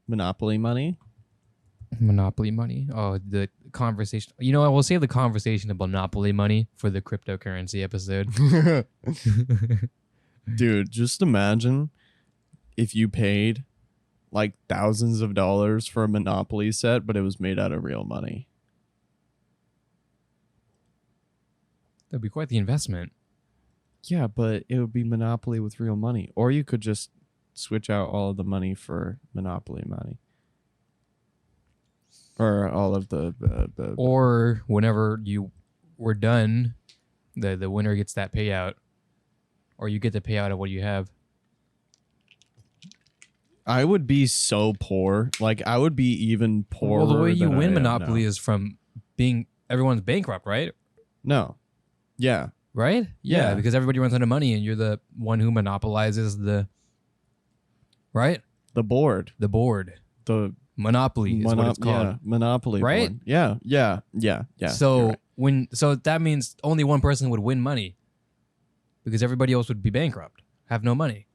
Monopoly money? Monopoly money. Oh, the conversation. You know what? We'll save the conversation about Monopoly money for the cryptocurrency episode. Dude, just imagine if you paid like thousands of dollars for a Monopoly set, but it was made out of real money. That'd be quite the investment. Yeah, but it would be Monopoly with real money. Or you could just switch out all of the money for Monopoly money. Or all of the Or whenever you were done, the winner gets that payout. Or you get the payout of what you have. I would be so poor. Like, I would be even poorer. Well, the way you than win I am Monopoly now. is from being everyone's bankrupt, right? No. Yeah. Right? Yeah. Because everybody runs out of money and you're the one who monopolizes the... Right? The board. The board. The Monopoly is what it's called. Yeah, Monopoly Right? board. Yeah. You're So right. so that means only one person would win money because everybody else would be bankrupt, have no money.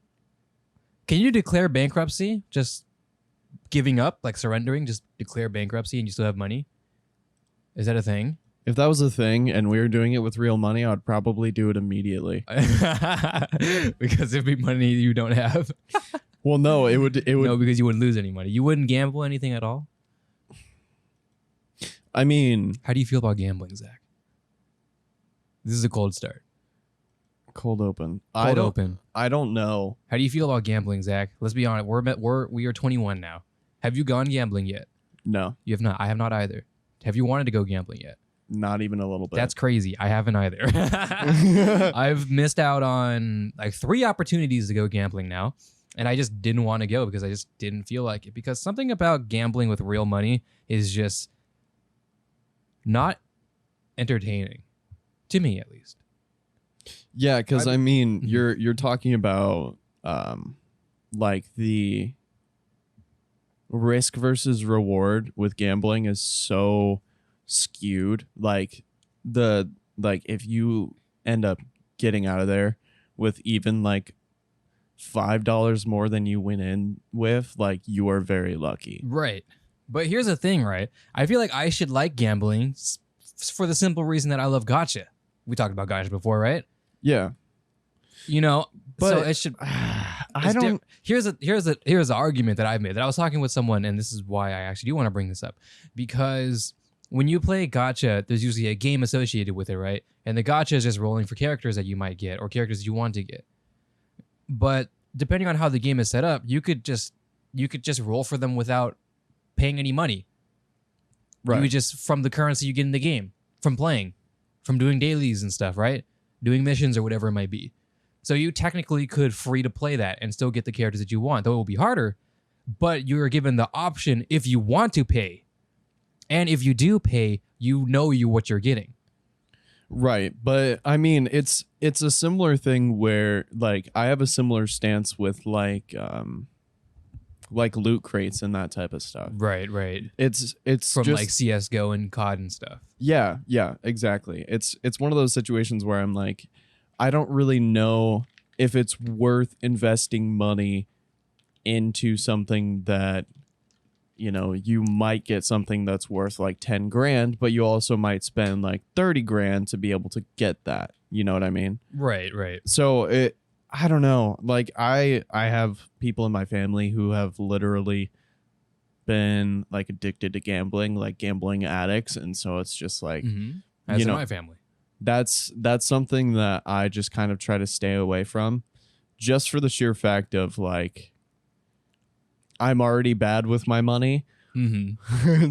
Can you declare bankruptcy, just giving up, like surrendering, just declare bankruptcy and you still have money? Is that a thing? If that was a thing and we were doing it with real money, I would probably do it immediately. Because it'd be money you don't have. Well, no, it would No, because you wouldn't lose any money. You wouldn't gamble anything at all? I mean, How do you feel about gambling, Zach? This is a cold start. cold open. Cold open. I don't know. How do you feel about gambling, Zach? Let's be honest. We are 21 now. Have you gone gambling yet? No, You have not. I have not either. Have you wanted to go gambling yet? not even a little bit. That's crazy. I haven't either. I've missed out on like 3 opportunities to go gambling now, and I just didn't want to go because I just didn't feel like it. Because something about gambling with real money is just not entertaining, to me at least. Yeah, because I mean, you're talking about like the risk versus reward with gambling is so skewed. Like if you end up getting out of there with even like $5 more than you went in with, like, you are very lucky. Right. But here's the thing, right? I feel like I should like gambling for the simple reason that I love gotcha. We talked about gotcha before, right? Yeah, You know, but so it should. I don't. Here's the argument that I've made that I was talking with someone, and this is why I actually do want to bring this up, because when you play gotcha, there's usually a game associated with it, right? And the gotcha is just rolling for characters that you might get or characters that you want to get. But depending on how the game is set up, you could just roll for them without paying any money. Right. You would just from the currency you get in the game, from playing, from doing dailies and stuff, right? Doing missions or whatever it might be. So you technically could free to play that and still get the characters that you want, though it will be harder. But you are given the option if you want to pay. And if you do pay, you know what you're getting. Right, but I mean, it's a similar thing where, like, I have a similar stance with like loot crates and that type of stuff. Right. It's From just, like CSGO and COD and stuff. yeah, exactly. It's one of those situations where I'm like, I don't really know if it's worth investing money into something that, you know, you might get something that's worth like 10 grand, but you also might spend like 30 grand to be able to get that. You know what I mean? Right. So I don't know. Like, I have people in my family who have literally been like addicted to gambling, like gambling addicts. And so it's just like, As you in know, my family. that's something that I just kind of try to stay away from, just for the sheer fact of like, I'm already bad with my money.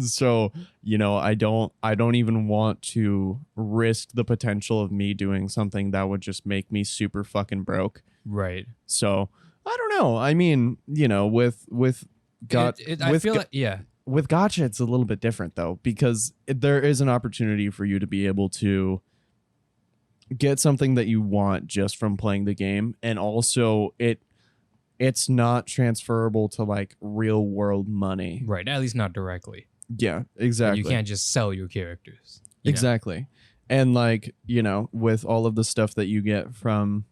So, you know, I don't even want to risk the potential of me doing something that would just make me super fucking broke. Right. So I don't know. I mean, you know, with I feel like, yeah. with gotcha, it's a little bit different though, because there is an opportunity for you to be able to get something that you want just from playing the game, and also it's not transferable to like real world money. Right. At least not directly. Yeah, exactly. You can't just sell your characters. You know? Exactly. And like, you know, with all of the stuff that you get from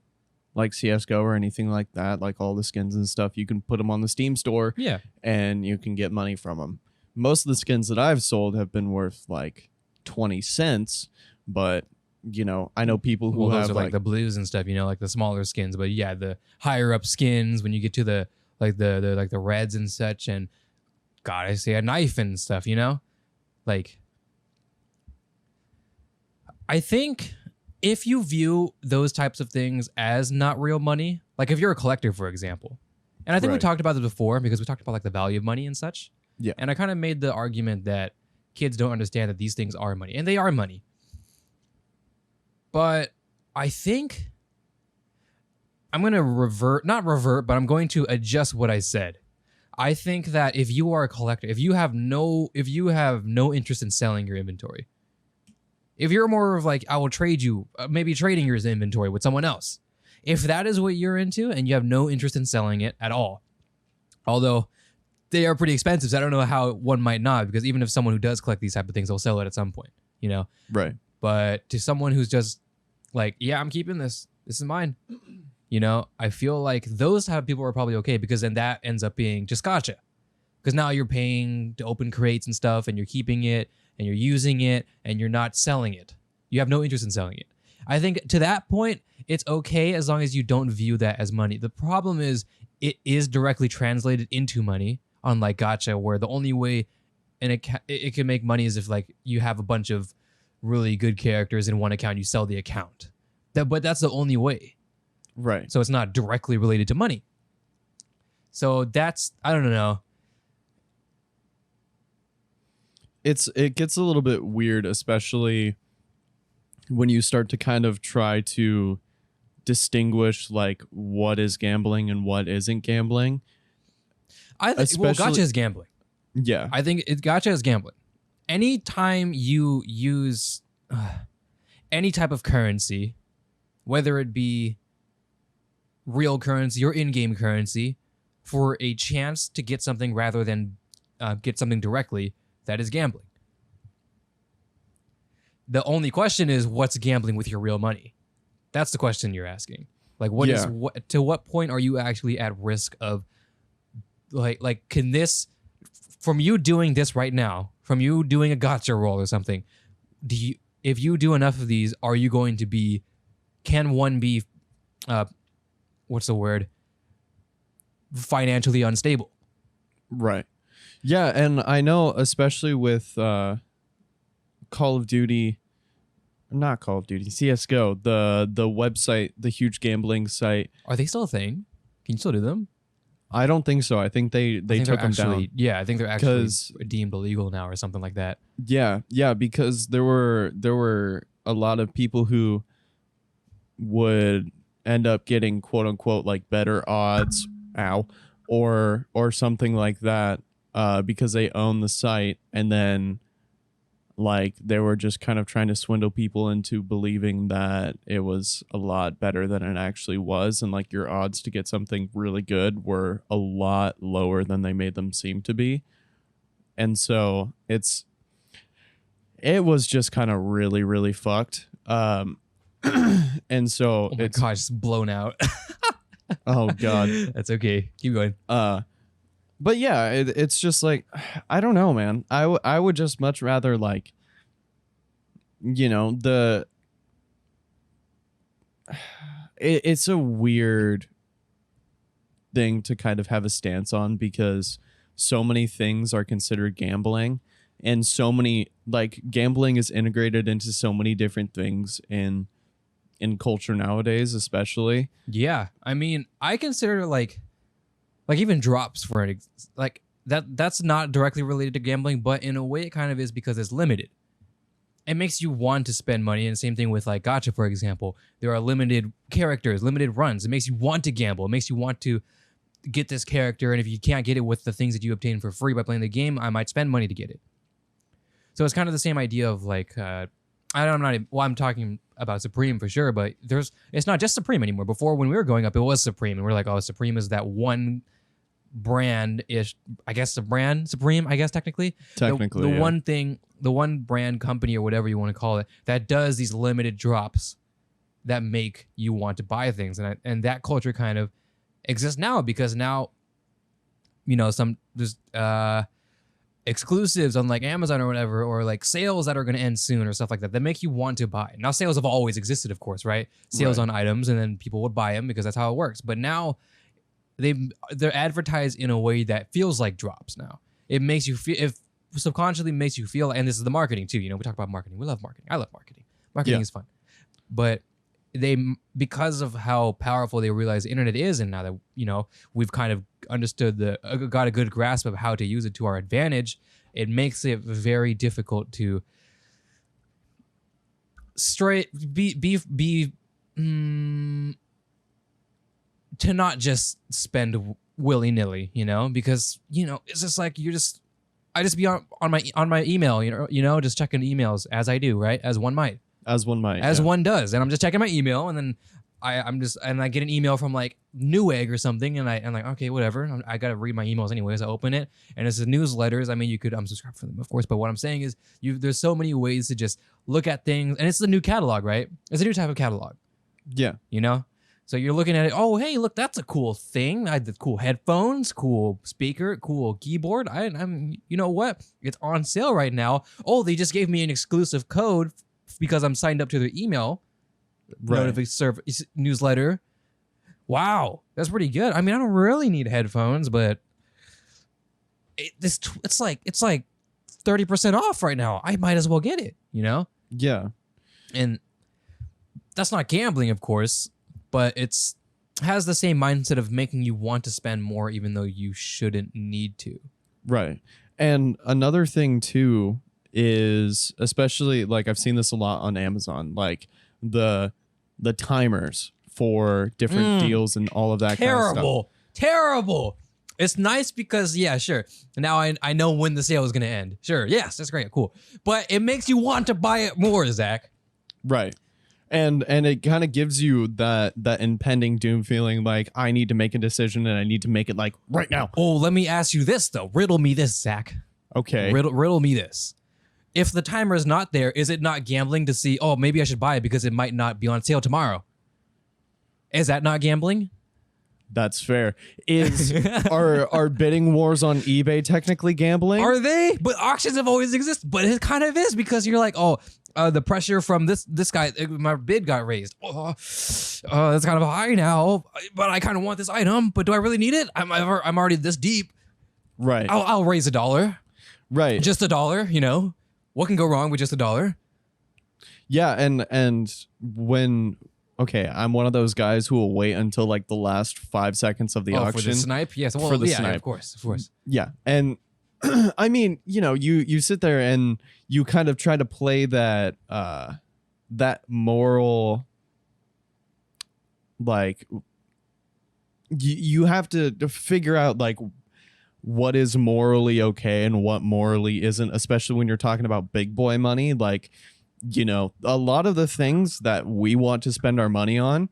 like CS:GO or anything like that, like all the skins and stuff, you can put them on the Steam store, Yeah. and you can get money from them. Most of the skins that I've sold have been worth like 20 cents, but you know, I know people who Those have are like the blues and stuff, you know, like the smaller skins. But yeah, the higher up skins when you get to the the reds and such, and God, I say a knife and stuff, you know, like. I think if you view those types of things as not real money, like if you're a collector, for example, and I think we Right. talked about this before because we talked about like the value of money and such. Yeah. And I kind of made the argument that kids don't understand that these things are money, and they are money. But I think I'm going to not revert, but I'm going to adjust what I said. I think that if you are a collector, if you have no interest in selling your inventory, if you're more of like, I will trade you, maybe trading your inventory with someone else. If that is what you're into and you have no interest in selling it at all, although they are pretty expensive, so I don't know how one might not, because even if someone who does collect these type of things, they'll sell it at some point, you know? Right. But to someone who's just like, yeah, I'm keeping this. This is mine. You know, I feel like those type of people are probably okay, because then that ends up being just gotcha. Because now you're paying to open crates and stuff, and you're keeping it, and you're using it, and you're not selling it. You have no interest in selling it. I think to that point, it's okay as long as you don't view that as money. The problem is it is directly translated into money, unlike gacha, where the only way it can make money is if like you have a bunch of really good characters in one account, you sell the account. But that's the only way. Right. So it's not directly related to money. So that's, I don't know. It gets a little bit weird, especially when you start to kind of try to distinguish like what is gambling and what isn't gambling. Well, gacha is gambling. Yeah. I think gacha is gambling. Anytime you use any type of currency, whether it be real currency or in-game currency, for a chance to get something rather than get something directly, that is gambling. The only question is, what's gambling with your real money? That's the question you're asking. Like, to what point are you actually at risk of, like, can this, from you doing this right now, from you doing a gacha roll or something, if you do enough of these, are you going to be, can one be, what's the word? Financially unstable. Right. Yeah, and I know, especially with Call of Duty, not Call of Duty, CS:GO, the website, the huge gambling site. Are they still a thing? Can you still do them? I don't think so. I think they took them down. Yeah, I think they're actually deemed illegal now or something like that. Yeah, because there were a lot of people who would end up getting quote unquote like better odds, or something like that, because they own the site, and then like they were just kind of trying to swindle people into believing that it was a lot better than it actually was, and like your odds to get something really good were a lot lower than they made them seem to be. And so it was just kind of really, really fucked. And so oh my gosh, it's blown out. Oh god. That's okay. Keep going. But yeah, it's just like, I don't know, man. I would just much rather, like, you know, it's a weird thing to kind of have a stance on, because so many things are considered gambling, and so many, like, gambling is integrated into so many different things in culture nowadays, especially. Yeah, I mean, I consider like even drops for it, like that's not directly related to gambling, but in a way it kind of is, because it's limited. It makes you want to spend money, and same thing with like gacha, for example. There are limited characters, limited runs. It makes you want to gamble. It makes you want to get this character, and if you can't get it with the things that you obtain for free by playing the game, I might spend money to get it. So it's kind of the same idea of like, I'm talking about Supreme for sure, but it's not just Supreme anymore. Before, when we were growing up, it was Supreme, and we're like, oh, Supreme is that one brand-ish, I guess, the brand Supreme, I guess technically the yeah. one thing, the one brand company or whatever you want to call it, that does these limited drops that make you want to buy things, and that culture kind of exists now because now, there's exclusives on like Amazon or whatever, or like sales that are going to end soon or stuff like that make you want to buy. Now sales have always existed, of course, right? Sales on items, and then people would buy them because that's how it works. But now they're advertised in a way that feels like drops. Now it makes you feel, if subconsciously makes you feel, and this is the marketing too. We talk about marketing. We love marketing. I love marketing. Marketing is fun, but because of how powerful they realize the internet is, and now that we've kind of understood got a good grasp of how to use it to our advantage, it makes it very difficult to to not just spend willy-nilly, because it's just like I just be on my email, just checking emails as I do, right? As one might. One does, and I'm just checking my email, and then I get an email from like Newegg or something, and I'm like, okay, whatever. I gotta read my emails anyways. I open it, and it's the newsletters. I mean, you could unsubscribe from them, of course, but what I'm saying is, there's so many ways to just look at things, and it's the new catalog, right? It's a new type of catalog. Yeah. So you're looking at it. Oh, hey, look, that's a cool thing. I had cool headphones, cool speaker, cool keyboard. I'm, you know what? It's on sale right now. Oh, they just gave me an exclusive code because I'm signed up to their email service newsletter. Wow, that's pretty good. I mean, I don't really need headphones, but it's like 30% off right now. I might as well get it, Yeah. And that's not gambling, of course, but has the same mindset of making you want to spend more even though you shouldn't need to. Right. And another thing too is, especially like I've seen this a lot on Amazon, like the timers for different deals and all of that kind of stuff. Terrible. It's nice because, yeah, sure. Now I know when the sale is going to end. Sure. Yes, that's great. Cool. But it makes you want to buy it more, Zach. Right. And it kind of gives you that impending doom feeling, like I need to make a decision and I need to make it like right now. Oh, let me ask you this though. Riddle me this, Zach. Okay. Riddle me this. If the timer is not there, is it not gambling to see, oh, maybe I should buy it because it might not be on sale tomorrow? Is that not gambling? That's fair. Are bidding wars on eBay technically gambling? Are they? But auctions have always existed. But it kind of is, because you're like, oh, the pressure from this guy, my bid got raised. Oh, that's kind of high now, but I kind of want this item. But do I really need it? I'm already this deep. Right. I'll raise $1. Right. Just $1. What can go wrong with just $1? Yeah, and when. Okay, I'm one of those guys who will wait until like the last 5 seconds of the auction. For the snipe? Yes, well, for the yeah, snipe. of course. Yeah, and I mean, you sit there and you kind of try to play that moral, like, you have to figure out like what is morally okay and what morally isn't, especially when you're talking about big boy money, like. A lot of the things that we want to spend our money on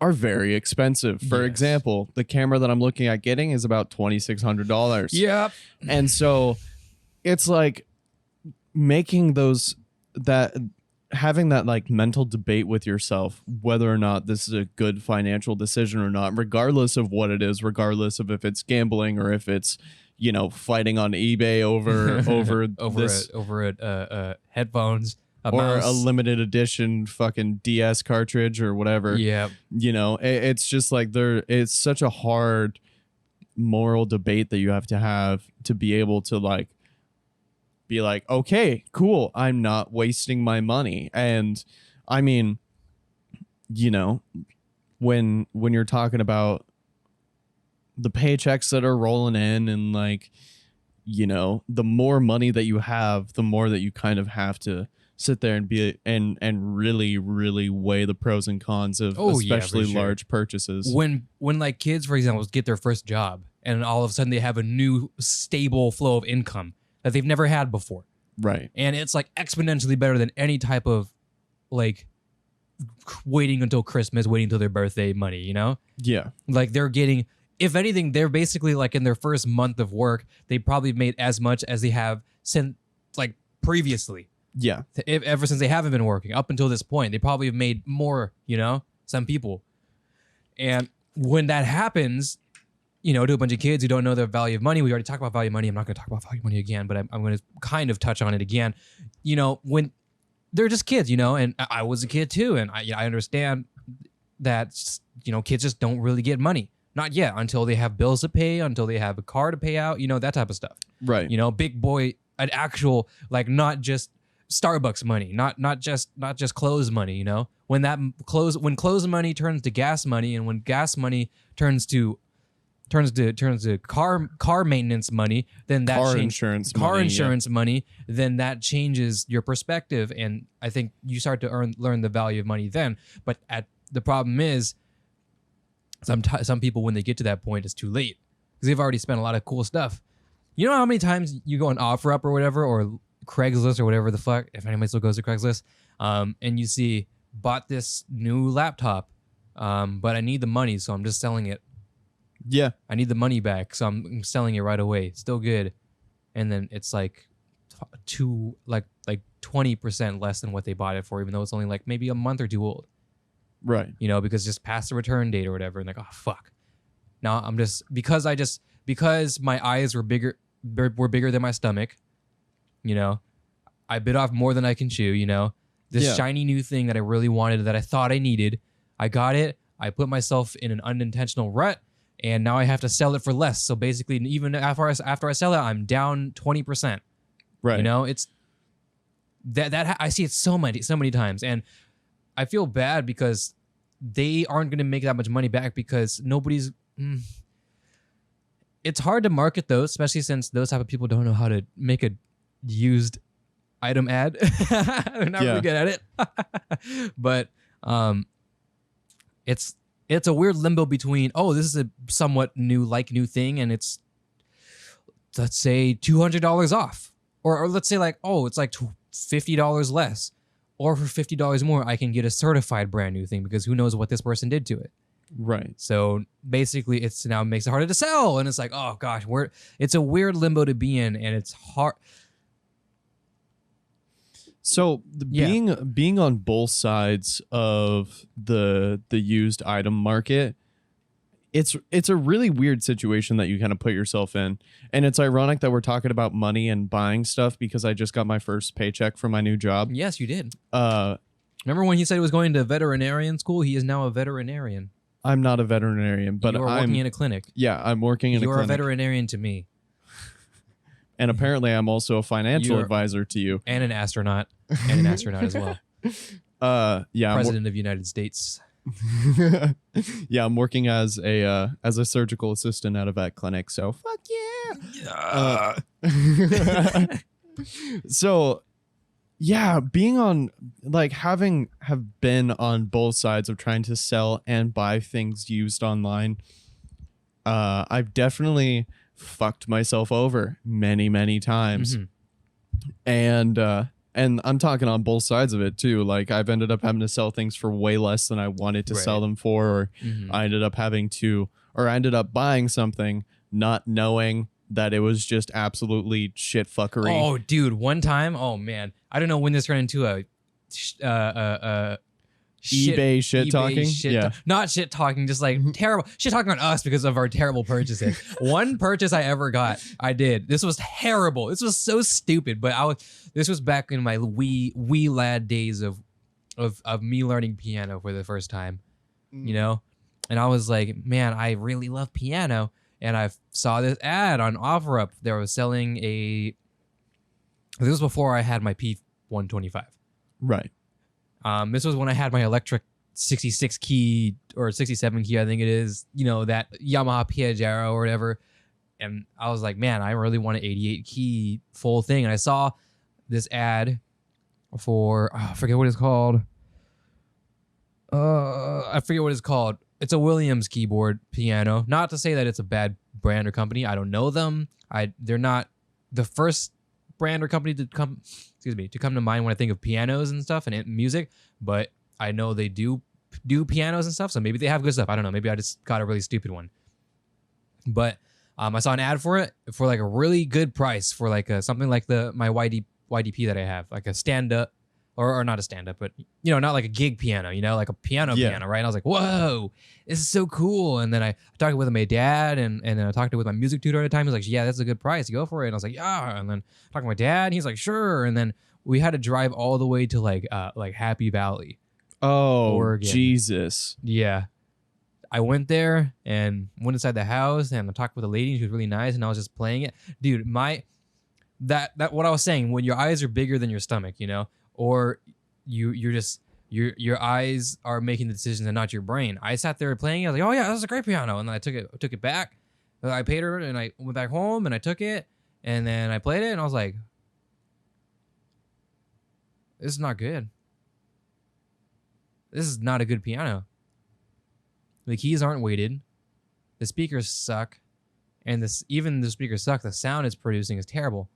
are very expensive. For example, the camera that I'm looking at getting is about $2,600. Yep. And so it's like making having that like mental debate with yourself, whether or not this is a good financial decision or not, regardless of what it is, regardless of if it's gambling or if it's fighting on eBay over headphones, or a limited edition fucking DS cartridge or whatever. Yeah, it's just like it's such a hard moral debate that you have to be able to like be like, okay, cool, I'm not wasting my money. And I mean, when you're talking about the paychecks that are rolling in and like, the more money that you have, the more that you kind of have to sit there and be and really, really weigh the pros and cons of especially large purchases. When like kids, for example, get their first job and all of a sudden they have a new stable flow of income that they've never had before. Right. And it's like exponentially better than any type of like waiting until Christmas, waiting until their birthday money, Yeah. Like they're getting, if anything, they're basically like in their first month of work, they probably made as much as they have since like previously. Yeah. Ever since they haven't been working up until this point, they probably have made more, some people. And when that happens, to a bunch of kids who don't know the value of money, we already talked about value of money. I'm not going to talk about value of money again, but I'm going to kind of touch on it again. When they're just kids, and I was a kid too. And I understand that, kids just don't really get money. Not yet, until they have bills to pay, until they have a car to pay out, that type of stuff. Right. Big boy, an actual, not just Starbucks money, not just clothes money, when clothes money turns to gas money, and when gas money turns to car maintenance money, then that car insurance money, then that changes your perspective, and I think you start to learn the value of money then. But the problem is, some people, when they get to that point, it's too late because they've already spent a lot of cool stuff. You know how many times you go on OfferUp or whatever, or Craigslist or whatever the fuck, if anybody still goes to Craigslist, and you see, bought this new laptop, but I need the money, so I'm just selling it. Yeah. I need the money back, so I'm selling it right away. Still good. And then it's like 20% less than what they bought it for, even though it's only maybe a month or two old. Right. Because just past the return date or whatever, and oh fuck. Now I'm just because my eyes were bigger than my stomach, I bit off more than I can chew, This shiny new thing that I really wanted, that I thought I needed, I got it. I put myself in an unintentional rut, and now I have to sell it for less. So basically, even after I sell it, I'm down 20%. Right. It's that I see it so many times, and I feel bad because they aren't going to make that much money back because nobody's. It's hard to market those, especially since those type of people don't know how to make a used item ad. They're not really good at it. But it's a weird limbo between, this is a somewhat new thing, and it's, let's say, $200 off, or let's say it's like $50 less, or for $50 more I can get a certified brand new thing, because who knows what this person did to it. Right. So basically, it's now makes it harder to sell, and it's like, oh gosh, it's a weird limbo to be in, and it's hard. So being on both sides of the used item market, it's a really weird situation that you kind of put yourself in. And it's ironic that we're talking about money and buying stuff, because I just got my first paycheck for my new job. Yes, you did. Remember when he said he was going to veterinarian school? He is now a veterinarian. I'm not a veterinarian, but you are working in a clinic. Yeah, I'm working in a clinic. You're a veterinarian to me. And apparently I'm also a financial advisor to you. And an astronaut. And an astronaut as well. Yeah. President of the United States. Yeah, I'm working as a surgical assistant at a vet clinic, so fuck yeah. So yeah, being on have been on both sides of trying to sell and buy things used online, I've definitely fucked myself over many times. Mm-hmm. And I'm talking on both sides of it too. I've ended up having to sell things for way less than I wanted to sell them for, or I ended up buying something not knowing that it was just absolutely shit fuckery. Oh, dude, one time, oh man, I don't know when this turned into a eBay shit talking. Not shit talking, just terrible shit talking on us because of our terrible purchases. One purchase I ever got, I did. This was terrible. This was so stupid, but this was back in my wee lad days of me learning piano for the first time, and I was like, man, I really love piano, and I saw this ad on OfferUp. They were selling this was before I had my P125. Right. This was when I had my electric 66 key or 67 key, I think it is, that Yamaha Piaggio or whatever. And I was like, man, I really want an 88 key full thing. And I saw this ad for, I forget what it's called. It's a Williams keyboard piano. Not to say that it's a bad brand or company. I don't know them. They're not the first brand or company to come to mind when I think of pianos and stuff and music, but I know they do pianos and stuff, so maybe they have good stuff. I don't know. Maybe I just got a really stupid one. But I saw an ad for it for a really good price for something like my YD YDP that I have, like a stand up, or not a stand up, but not like a gig piano, like a piano, right? And I was like, whoa, this is so cool. And then I talked with my dad, and then I talked with my music tutor at the time. He's like, yeah, that's a good price. Go for it. And I was like, yeah. And then talking to my dad, and he's like, sure. And then we had to drive all the way to like Happy Valley. Oh, Oregon. Jesus. Yeah. I went there and went inside the house, and I talked with a lady. She was really nice, and I was just playing it. Dude, that what I was saying, when your eyes are bigger than your stomach, or your eyes are making the decisions and not your brain. I sat there playing it. I was like, oh yeah, that's a great piano. And then I took it back. I paid her, and I went back home, and I took it, and then I played it, and I was like, this is not good. This is not a good piano. The keys aren't weighted. The speakers suck. And even the speakers suck. The sound it's producing is terrible.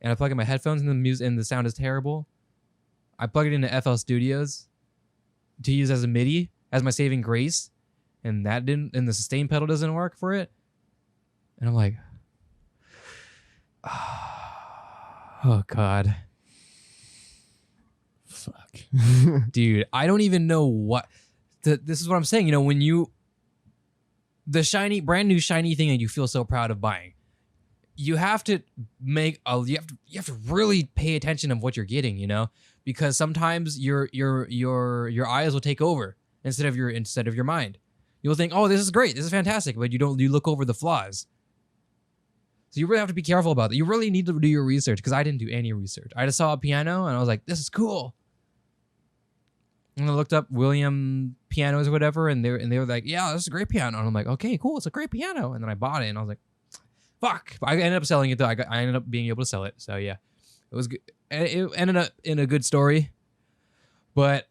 And I plug in my headphones, and the sound is terrible. I plug it into FL Studios to use as a MIDI, as my saving grace. And and the sustain pedal doesn't work for it. And I'm like, oh God. Fuck. Dude, I don't even know what this is what I'm saying. When the brand new shiny thing that you feel so proud of buying, you have to you have to really pay attention of what you're getting, because sometimes your eyes will take over instead of your mind. You'll think, oh, this is great, this is fantastic, but you look over the flaws. So you really have to be careful about that. You really need to do your research, because I didn't do any research. I just saw a piano and I was like, this is cool. And I looked up William pianos or whatever, and they were like, yeah, this is a great piano. And I'm like, okay, cool, it's a great piano. And then I bought it, and I was like, fuck. I ended up selling it though. I ended up being able to sell it. So yeah, it was good. It ended up in a good story, but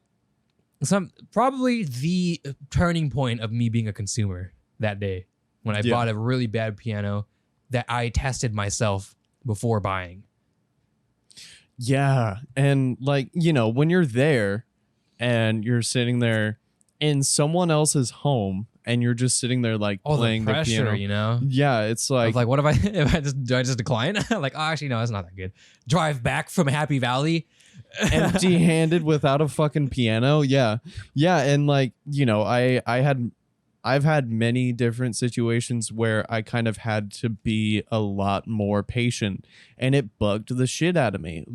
probably the turning point of me being a consumer that day, when I bought a really bad piano that I tested myself before buying. Yeah, and when you're there and you're sitting there in someone else's home, and you're just sitting there playing the pressure, the piano. Yeah, it's like, what if do I just decline? Like, oh, actually, no, that's not that good. Drive back from Happy Valley empty-handed without a fucking piano. Yeah, and I've had many different situations where I kind of had to be a lot more patient, and it bugged the shit out of me.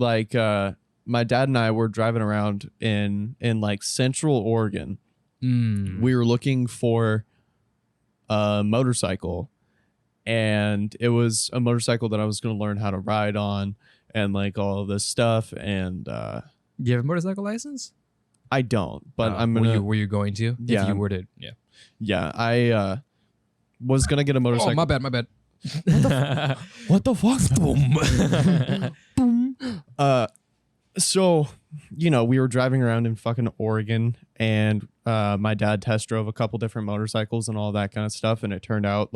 My dad and I were driving around in Central Oregon. We were looking for a motorcycle, and it was a motorcycle that I was going to learn how to ride on, and all of this stuff. And do you have a motorcycle license? I don't, but I'm gonna. Were you going to? Yeah, if you were to, yeah. I was gonna get a motorcycle. Oh, my bad. What the fuck? Boom. So, we were driving around in fucking Oregon, and my dad test drove a couple different motorcycles and all that kind of stuff. And it turned out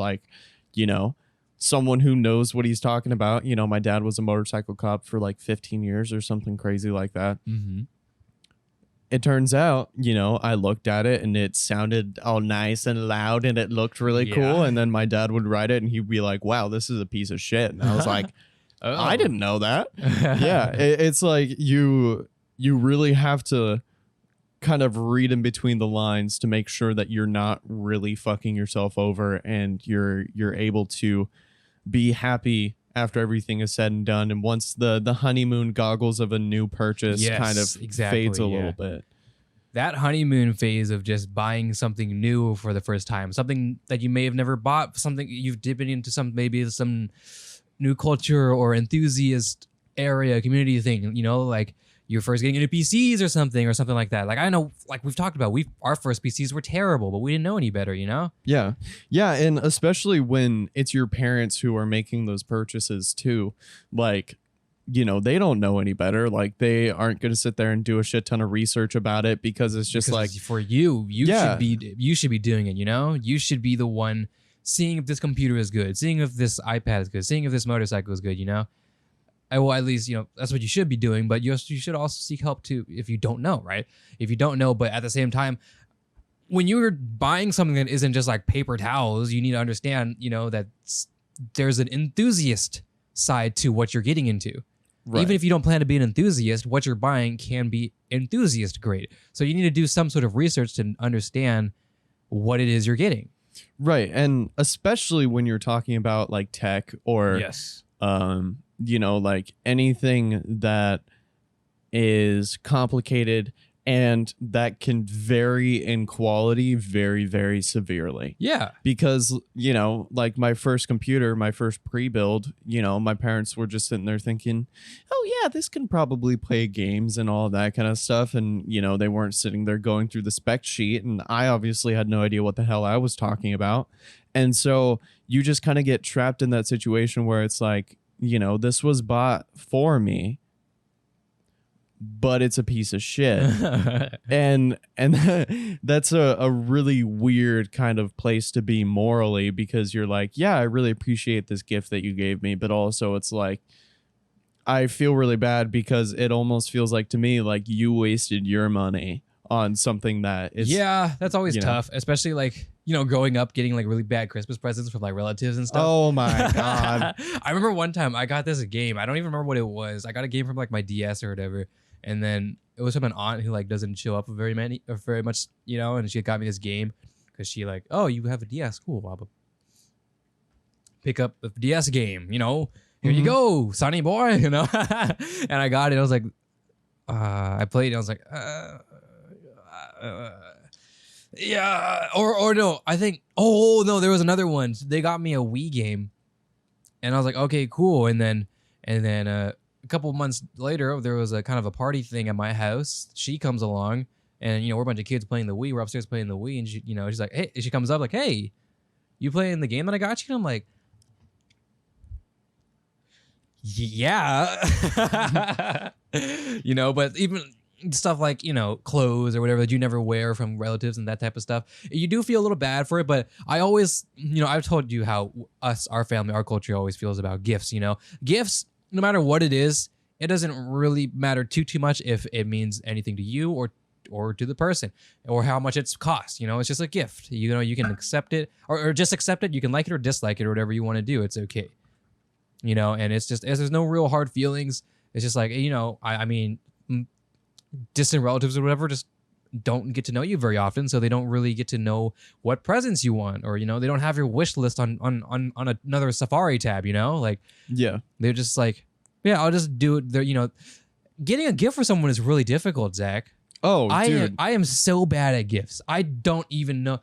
someone who knows what he's talking about. My dad was a motorcycle cop for 15 years or something crazy like that. Mm-hmm. It turns out, I looked at it and it sounded all nice and loud and it looked really cool. And then my dad would ride it and he'd be like, wow, this is a piece of shit. And I was like, oh. I didn't know that. Yeah. It's like you really have to kind of read in between the lines to make sure that you're not really fucking yourself over, and you're able to be happy after everything is said and done. And once the honeymoon goggles of a new purchase fades a little bit. That honeymoon phase of just buying something new for the first time, something that you may have never bought, something you've dipped into, some new culture or enthusiast area community thing, you're first getting into PCs or something like that. I know, we've talked about, our first PCs were terrible, but we didn't know any better, Yeah. Yeah. And especially when it's your parents who are making those purchases too, they don't know any better. They aren't going to sit there and do a shit ton of research about it, because it's just for you should be doing it, you should be the one seeing if this computer is good, seeing if this iPad is good, seeing if this motorcycle is good, Well, at least, that's what you should be doing, but you should also seek help too if you don't know, right? If you don't know, but at the same time, when you're buying something that isn't just paper towels, you need to understand, that there's an enthusiast side to what you're getting into. Right. Even if you don't plan to be an enthusiast, what you're buying can be enthusiast grade. So you need to do some sort of research to understand what it is you're getting. Right. And especially when you're talking about like tech or Yes. like anything that is complicated and that can vary in quality very, very severely. Yeah. Because, like my first computer, my first pre-build, my parents were just sitting there thinking, oh yeah, this can probably play games and all that kind of stuff. And, they weren't sitting there going through the spec sheet. And I obviously had no idea what the hell I was talking about. And so you just kind of get trapped in that situation where it's like, this was bought for me, but it's a piece of shit. and that's a really weird kind of place to be morally, because you're like, yeah, I really appreciate this gift that you gave me, but also it's like I feel really bad because it almost feels like to me like you wasted your money on something that is that's always tough, especially like growing up getting like really bad Christmas presents from like relatives and stuff. Oh my god. I remember one time I got this game. I don't even remember what it was. I got a game from like my DS or whatever. And then it was from an aunt who like doesn't show up very much, and she got me this game because she like, oh, you have a DS, cool, I'll pick up the DS game, here you go, Sonny boy, and I got it. I was like, I played it. I was like, yeah, or no, I think, oh no, there was another one. They got me a Wii game, and I was like, okay, cool, and then a couple months later, there was a kind of a party thing at my house. She comes along, and we're a bunch of kids playing the Wii. We're upstairs playing the Wii, and she, she's like, "Hey," she comes up like, "Hey, you playing the game that I got you?" And I'm like, "Yeah," But even stuff like clothes or whatever that you never wear from relatives and that type of stuff, you do feel a little bad for it. But I always, I've told you how our family, our culture always feels about gifts. Gifts. No matter what it is, it doesn't really matter too much if it means anything to you or to the person or how much it's cost. It's just a gift. You can accept it or just accept it. You can like it or dislike it or whatever you want to do. It's okay. And it's just, there's no real hard feelings. It's just like, I mean, distant relatives or whatever just don't get to know you very often, so they don't really get to know what presents you want, or they don't have your wish list on another Safari tab. Like they're just like, yeah, I'll just do it. They're getting a gift for someone is really difficult, Zach. Oh, dude, I am so bad at gifts. I don't even know.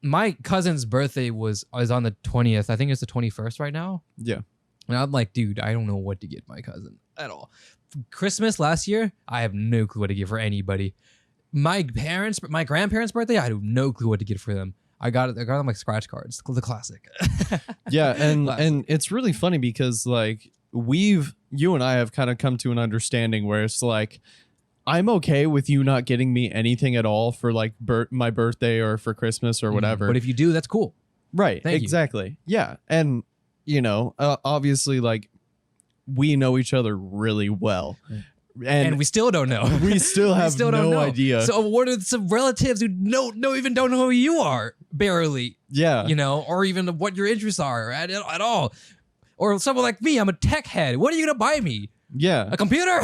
My cousin's birthday was on the 20th. I think it's the 21st right now. Yeah, and I'm like, dude, I don't know what to get my cousin at all. Christmas last year, I have no clue what to give for anybody. My grandparents' birthday, I have no clue what to get for them. I got them like scratch cards, the classic. Yeah, and it's really funny because like you and I have kind of come to an understanding where it's like, I'm okay with you not getting me anything at all for like my birthday or for Christmas or whatever. But if you do, that's cool. Right. Thank exactly. You. Yeah. And obviously like we know each other really well. And we still don't know. We still have no idea. So what are some relatives who don't know who you are? Barely. Yeah. Or even what your interests are at all. Or someone like me, I'm a tech head. What are you going to buy me? Yeah. A computer?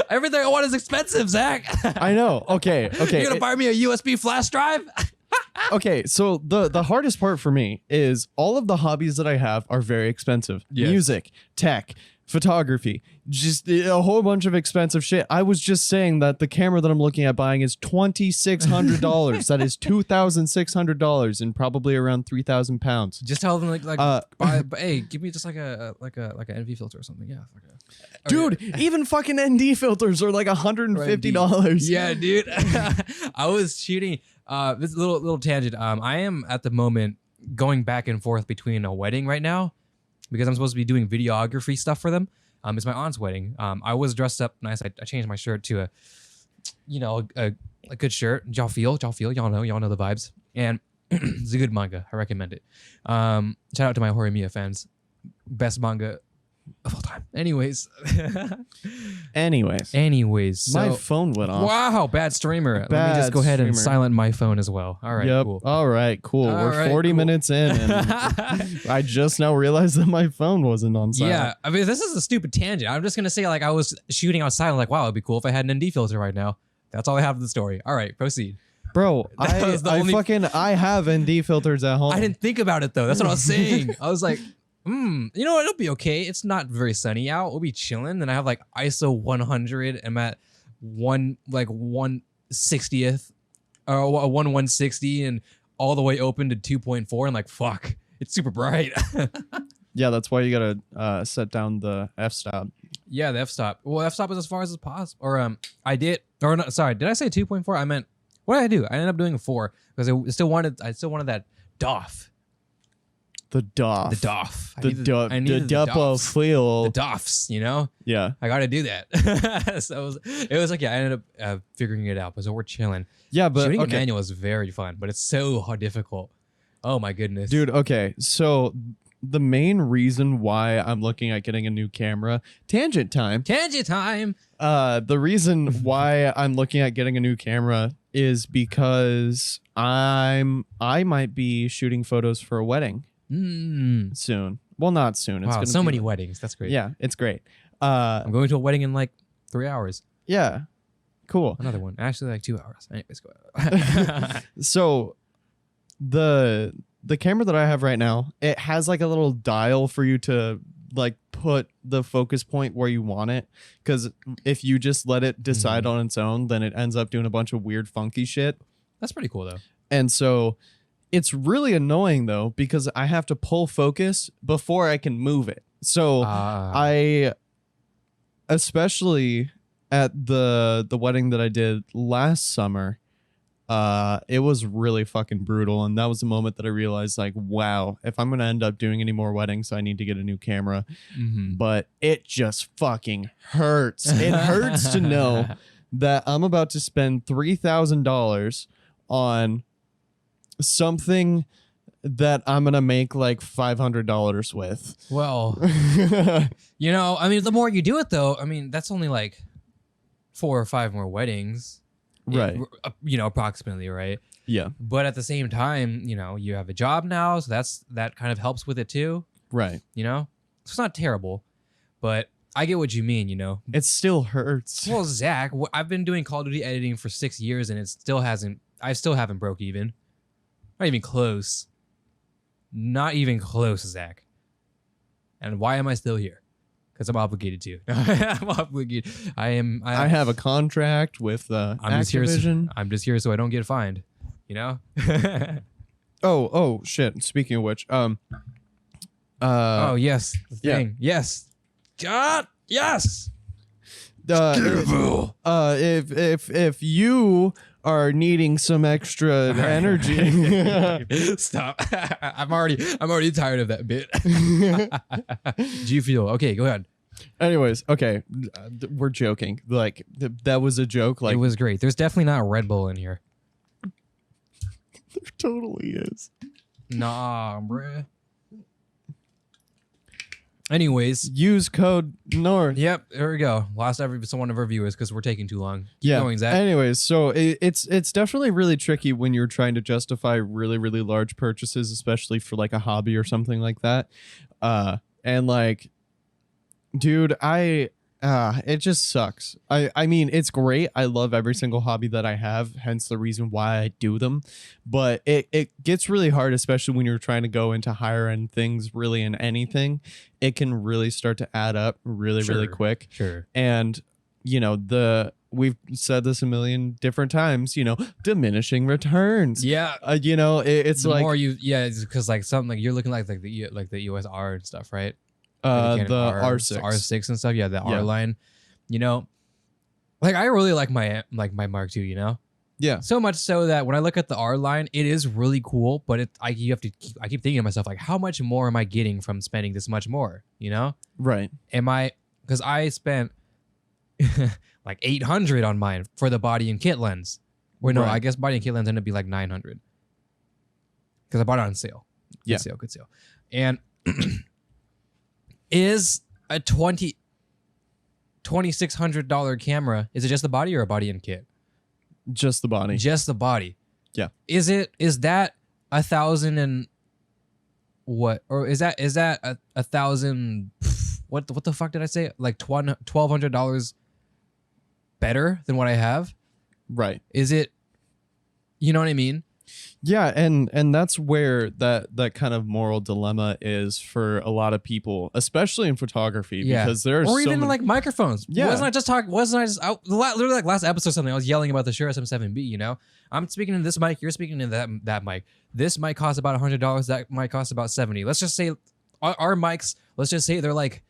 Everything I want is expensive, Zach. I know. Okay. You're going to buy me a USB flash drive? Okay, so the hardest part for me is all of the hobbies that I have are very expensive. Yes. Music, tech, photography, just a whole bunch of expensive shit. I was just saying that the camera that I'm looking at buying is $2,600. That is $2,600 and probably around 3,000 pounds. Just tell them hey, give me just like an NV filter or something. Yeah. Dude, even fucking ND filters are like $150. Yeah, dude. I was shooting this little tangent. I am at the moment going back and forth between a wedding right now because I'm supposed to be doing videography stuff for them. It's my aunt's wedding. I was dressed up nice. I changed my shirt to a good shirt. Y'all feel. Y'all know the vibes. And it's a good manga. I recommend it. Shout out to my Horimiya fans. Best manga of all time. Anyways. Anyways, so, my phone went off. Wow, bad streamer. Let me just go ahead and silent my phone as well. All right, yep. cool. All right, cool. We're 40 minutes in, and I just now realized that my phone wasn't on silent. Yeah, I mean, this is a stupid tangent. I'm just gonna say, like, I was shooting outside. I'm like, wow, it'd be cool if I had an ND filter right now. That's all I have in the story. All right, proceed. Bro, I have ND filters at home. I didn't think about it though. That's what I was saying. I was like, you know what? It'll be okay. It's not very sunny out. We'll be chilling. Then I have like ISO 100. I'm at 1/160th or 1/160 and all the way open to 2.4. I'm like, fuck, it's super bright. Yeah, that's why you gotta set down the f-stop. Yeah, the f-stop. Well, f-stop is as far as possible. Or did I say 2.4? I meant, what did I do? I ended up doing a 4 because I still wanted that DOF. The DOF. The DOF. The Duplo. The DOFs, you know? Yeah. I got to do that. So it was like, yeah, I ended up figuring it out. But so we're chilling. Yeah, but shooting a manual is very fun, but it's so difficult. Oh my goodness. Dude, okay. So the main reason why I'm looking at getting a new camera, tangent time. The reason why I'm looking at getting a new camera is because I might be shooting photos for a wedding soon. Well, not soon. Wow, so many weddings. That's great. Yeah, it's great. I'm going to a wedding in like 3 hours. Yeah, cool. Another one. Actually, like 2 hours. Anyways, go ahead. So the camera that I have right now, it has like a little dial for you to like put the focus point where you want it, because if you just let it decide on its own, then it ends up doing a bunch of weird funky shit. That's pretty cool though. And so it's really annoying though, because I have to pull focus before I can move it. So I, especially at the wedding that I did last summer, it was really fucking brutal. And that was the moment that I realized, like, wow, if I'm going to end up doing any more weddings, I need to get a new camera. But it just fucking hurts. It hurts to know that I'm about to spend $3,000 on something that I'm going to make like $500 with. Well, you know, I mean, the more you do it though, I mean, that's only like 4 or 5 more weddings. Right. You know, approximately, right? Yeah. But at the same time, you know, you have a job now, so that kind of helps with it too. Right. You know? So it's not terrible, but I get what you mean, you know? It still hurts. Well, Zach, I've been doing Call of Duty editing for 6 years and I still haven't broke even. Not even close. Not even close, Zach. And why am I still here? Because I'm obligated to. I'm obligated. I have a contract with Activision. I'm just here so I don't get fined. You know? oh shit. Speaking of which, oh yes, the thing. Yes. God, yes. If you are needing some extra energy, stop. I'm already tired of that bit. G Fuel. Okay, go ahead. Anyways, okay, we're joking. Like that was a joke. Like it was great. There's definitely not Red Bull in here. There totally is. Nah, bruh. Anyways, use code NORTH. Yep, there we go. Lost one of our viewers because we're taking too long. Keep going, Zach. Anyways, so it's definitely really tricky when you're trying to justify really, really large purchases, especially for like a hobby or something like that. And like, dude, it just sucks. I mean, it's great. I love every single hobby that I have, hence the reason why I do them. But it gets really hard, especially when you're trying to go into higher end things, really in anything. It can really start to add up really, really quick. Sure. And, you know, we've said this a million different times, you know, diminishing returns. Yeah. You know, it's the like more you, it's because like something like you're looking like the USR and stuff, right? The R6 and stuff. Yeah, the R line. You know, like I really like my Mark II, you know? Yeah. So much so that when I look at the R line, it is really cool, but I keep thinking to myself, like, how much more am I getting from spending this much more? You know? Right. Because I spent like $800 on mine for the body and kit lens. Or no, I guess body and kit lens ended up being like $900. Because I bought it on sale. Good sale. And is a $2,600 camera, is it just the body or a body and kit? Just the body. Just the body. Yeah. Is that 1,000 and what? Or is that a 1,000? What the fuck did I say? Like $1,200 better than what I have? Right. Is it? You know what I mean? Yeah, and that's where that kind of moral dilemma is for a lot of people, especially in photography, because there are or so even many, like microphones. Yeah. Wasn't I just literally like last episode or something? I was yelling about the Shure SM7B. You know, I'm speaking to this mic. You're speaking to that mic. This mic costs about $100. That mic costs about $70. Let's just say our mics. Let's just say they're like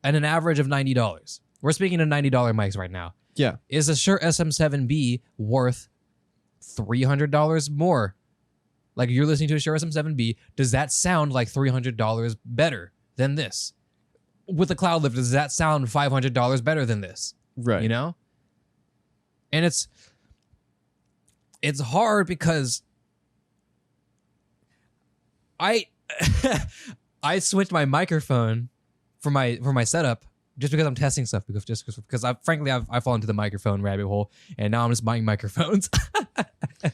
at an average of $90. We're speaking to $90 mics right now. Yeah. Is the Shure SM7B worth $300 more? Like you're listening to a Shure SM7B, does that sound like $300 better than this? With the cloud lift, does that sound $500 better than this? Right. You know? And it's hard because I I switched my microphone for my setup just because I'm testing stuff because I fall into the microphone rabbit hole and now I'm just buying microphones.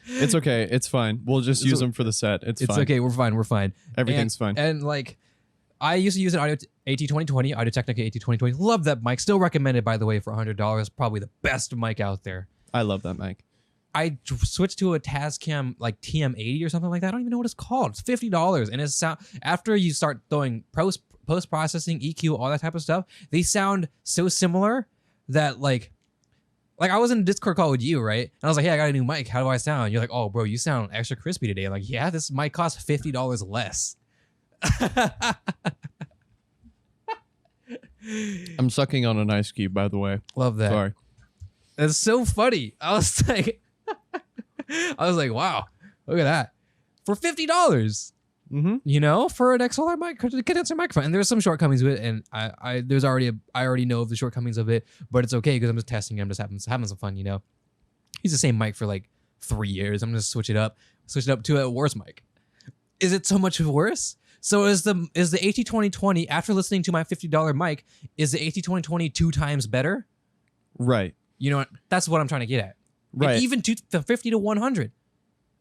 It's okay. It's fine. We'll just use them for the set. It's fine. Okay. We're fine. Everything's fine. And like, I used to use an AT2020, Audio-Technica AT2020. Love that mic. Still recommended, by the way, for $100. Probably the best mic out there. I love that mic. I switched to a Tascam like TM80 or something like that. I don't even know what it's called. It's $50, and it's after you start throwing post processing, EQ, all that type of stuff. They sound so similar that like I was in a Discord call with you, right? And I was like, hey, I got a new mic. How do I sound? And you're like, oh, bro, you sound extra crispy today. I'm like, yeah, this mic costs $50 less. I'm sucking on an ice cube, by the way. Love that. Sorry. It's so funny. I was like, wow, look at that. For $50. Mm-hmm. You know, for an XLR mic, condenser microphone, and there's some shortcomings with it, and I already know of the shortcomings of it, but it's okay because I'm just testing it. I'm just having some fun, you know. Use the same mic for like 3 years. I'm gonna switch it up to a worse mic. Is it so much worse? So is the AT2020 after listening to my $50 mic, is the AT2020 2 times better? Right. You know, that's what I'm trying to get at. Right. And even from 50 to 100,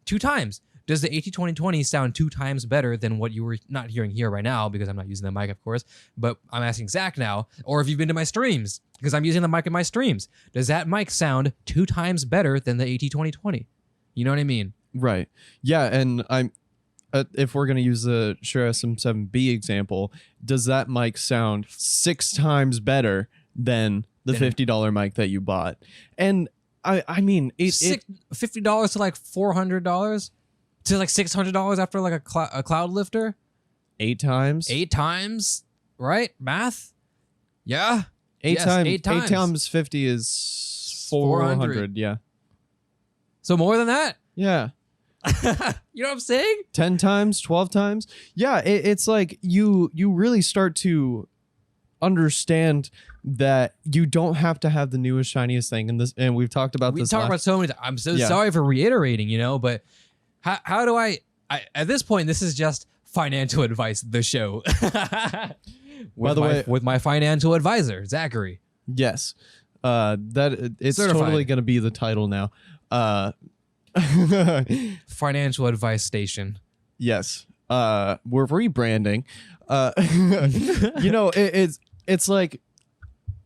2 times. Does the AT2020 sound 2 times better than what you were not hearing here right now? Because I'm not using the mic, of course. But I'm asking Zach now, or if you've been to my streams, because I'm using the mic in my streams. Does that mic sound 2 times better than the AT2020? You know what I mean? Right. Yeah, and I'm. If we're gonna use the Shure SM7B example, does that mic sound 6 times better than the $50 mic that you bought? And I mean, $50 to like $400. To like $600 after like a cloud lifter? 8 times? 8 times, right? Math? Yeah. 8 times. 8 times. 8 times 50 is 400. Yeah. So more than that? Yeah. You know what I'm saying? 10 times, 12 times. Yeah. It's like you really start to understand that you don't have to have the newest, shiniest thing. And we've talked about this. We talked about so many times. I'm so sorry for reiterating, you know, but how do I at this point, this is just financial advice, the show. By the way, with my financial advisor, Zachary. Yes. That it's Certified. totally going to be the title now. Financial Advice Station. Yes. We're rebranding. You know, it's like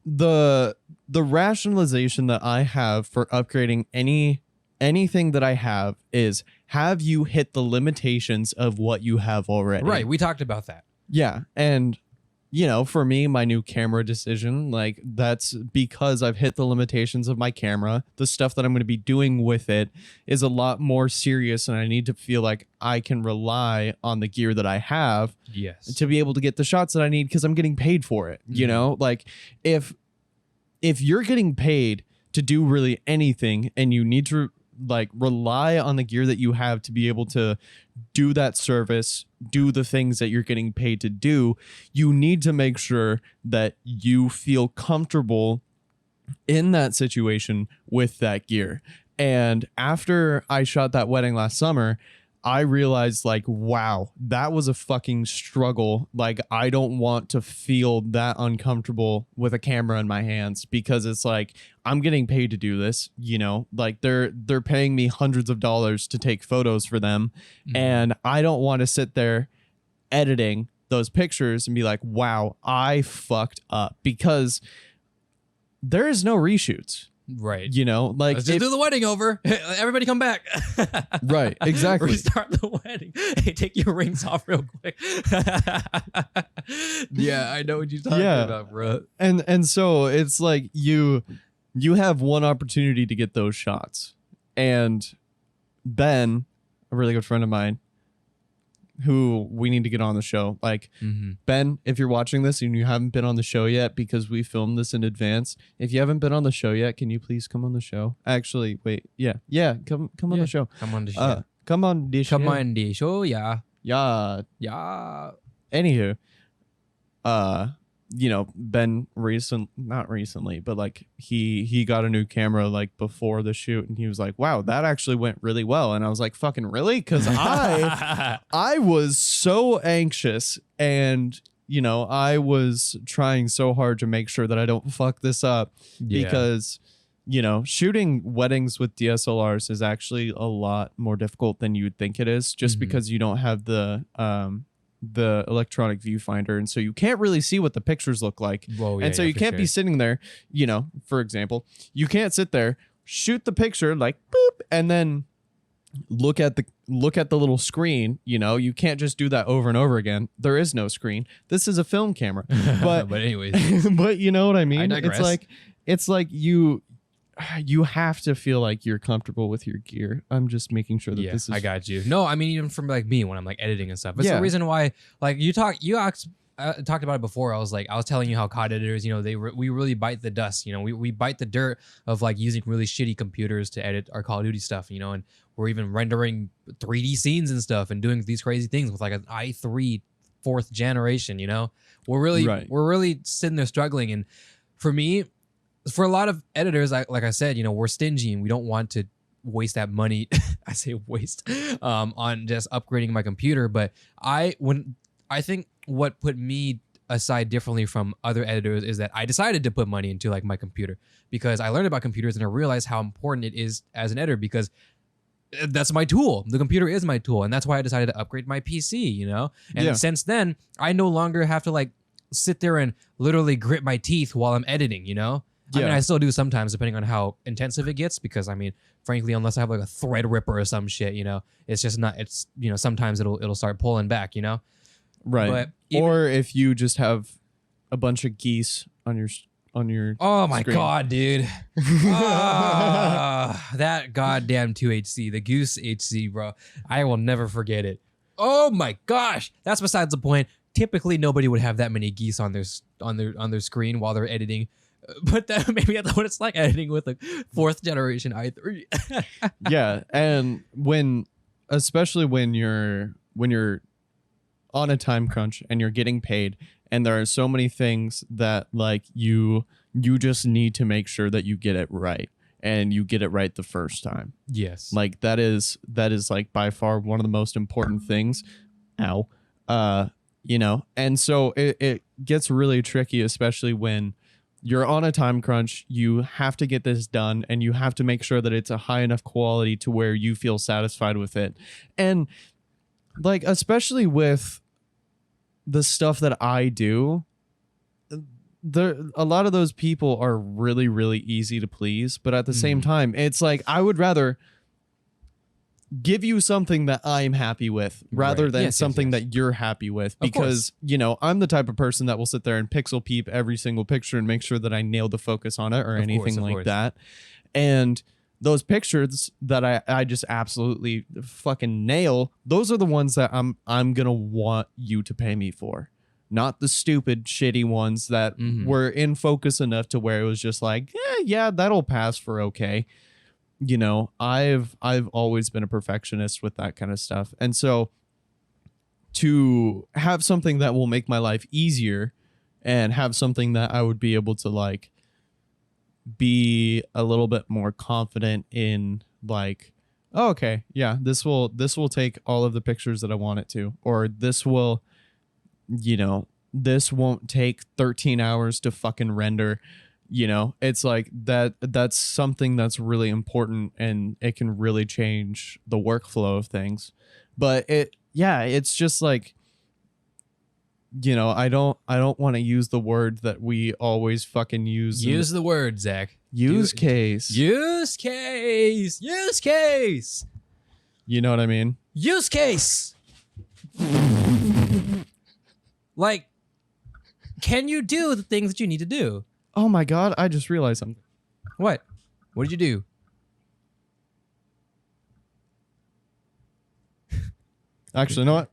the rationalization that I have for upgrading anything that I have is, have you hit the limitations of what you have already? Right. We talked about that. Yeah. And, you know, for me, my new camera decision, like that's because I've hit the limitations of my camera. The stuff that I'm going to be doing with it is a lot more serious, and I need to feel like I can rely on the gear that I have to be able to get the shots that I need, because I'm getting paid for it. You know, like if you're getting paid to do really anything and you need to like rely on the gear that you have to be able to do that service, do the things that you're getting paid to do, you need to make sure that you feel comfortable in that situation with that gear. And after I shot that wedding last summer, I realized like, wow, that was a fucking struggle. Like, I don't want to feel that uncomfortable with a camera in my hands, because it's like, I'm getting paid to do this, you know, like they're paying me hundreds of dollars to take photos for them. And I don't want to sit there editing those pictures and be like, wow, I fucked up, because there is no reshoots. Right. You know, like, let's just do the wedding over. Everybody come back. Right. Exactly. Restart the wedding. Hey, take your rings off real quick. Yeah, I know what you're talking about, bro. And so it's like you have one opportunity to get those shots. And Ben, a really good friend of mine, who we need to get on the show. Like, Ben, if you're watching this and you haven't been on the show yet, because we filmed this in advance, if you haven't been on the show yet, can you please come on the show? Actually, wait, come on the show. Come on the show. Come on the show. Come on the show, yeah. Yeah. Anywho, you know, Ben not recently, but like he got a new camera like before the shoot, and he was like, wow, that actually went really well. And I was like, fucking really? Because I was so anxious, and you know, I was trying so hard to make sure that I don't fuck this up, because you know, shooting weddings with DSLRs is actually a lot more difficult than you would think it is, just because you don't have the electronic viewfinder, and so you can't really see what the pictures look like. And so you can't be sitting there, you know, for example, you can't sit there, shoot the picture like boop, and then look at the little screen. You know, you can't just do that over and over again. There is no screen. This is a film camera. But anyways, but you know what I mean? I digress. It's like you have to feel like you're comfortable with your gear. I'm just making sure that this is... I got you. No, I mean, even from like me when I'm like editing and stuff. It's the reason why, like, you talked about it before. I was telling you how COD editors, you know, we really bite the dust. You know, we bite the dirt of like using really shitty computers to edit our Call of Duty stuff, you know, and we're even rendering 3D scenes and stuff and doing these crazy things with like an i3 4th generation, you know. We're really sitting there struggling. And for me, for a lot of editors, like I said, you know, we're stingy and we don't want to waste that money. I say waste on just upgrading my computer. But I think what put me aside differently from other editors is that I decided to put money into like my computer, because I learned about computers and I realized how important it is as an editor, because that's my tool. The computer is my tool, and that's why I decided to upgrade my PC, you know. And since then, I no longer have to like sit there and literally grit my teeth while I'm editing, you know. I mean, I still do sometimes, depending on how intensive it gets, because I mean, frankly, unless I have like a thread ripper or some shit, you know, it's just not, it's, you know, sometimes it'll start pulling back, you know? Right. But or if you just have a bunch of geese on your oh my screen. God, dude. That goddamn 2HC, the Goose HC, bro. I will never forget it. Oh my gosh. That's besides the point. Typically, nobody would have that many geese on their screen while they're editing. But that maybe that's what it's like editing with a 4th generation i3. Yeah, and especially when you're on a time crunch and you're getting paid, and there are so many things that like you just need to make sure that you get it right, and you get it right the first time. Yes. Like that is like by far one of the most important things. Ow. You know, and so it gets really tricky, especially when you're on a time crunch. You have to get this done, and you have to make sure that it's a high enough quality to where you feel satisfied with it. And like, especially with the stuff that I do, a lot of those people are really, really easy to please. But at the same time, it's like, I would rather give you something that I'm happy with rather than something that you're happy with, because you know, I'm the type of person that will sit there and pixel peep every single picture and make sure that I nail the focus on it or anything like that. And those pictures that I just absolutely fucking nail, those are the ones that I'm gonna want you to pay me for, not the stupid shitty ones that were in focus enough to where it was just like, yeah, that'll pass for okay. You know, I've always been a perfectionist with that kind of stuff. And so to have something that will make my life easier and have something that I would be able to like be a little bit more confident in like oh, okay, yeah, this will take all of the pictures that I want it to, or this will, this won't take 13 hours to fucking render. It's like that's something that's really important, and it can really change the workflow of things. But it's just like, I don't want to use the word that we always fucking use. Use the word, Zach. Use case. Use case. Use case. You know what I mean? Use case. Like, can you do the things that you need to do? Oh my God, I just realized something. What? What did you do? Actually, you know what?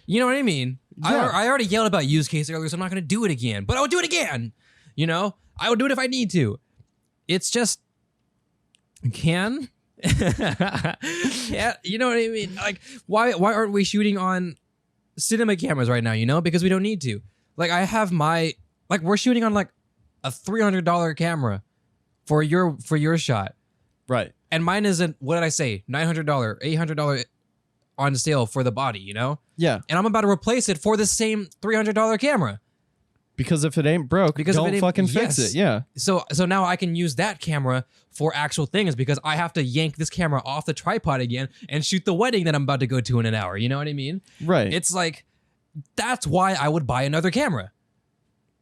You know what I mean? Yeah. I already yelled about use case earlier, so I'm not going to do it again. But I will do it again. I will do it if I need to. It's just can. Yeah, you know what I mean? Like, why aren't we shooting on cinema cameras right now? Because we don't need to. Like, I have we're shooting on like a $300 camera for your shot. Right. And mine isn't, what did I say? $900, $800 on sale for the body, Yeah. And I'm about to replace it for the same $300 camera. Because if it ain't broke, don't fucking fix it. Yeah. So now I can use that camera for actual things, because I have to yank this camera off the tripod again and shoot the wedding that I'm about to go to in an hour. You know what I mean? Right. It's like, that's why I would buy another camera.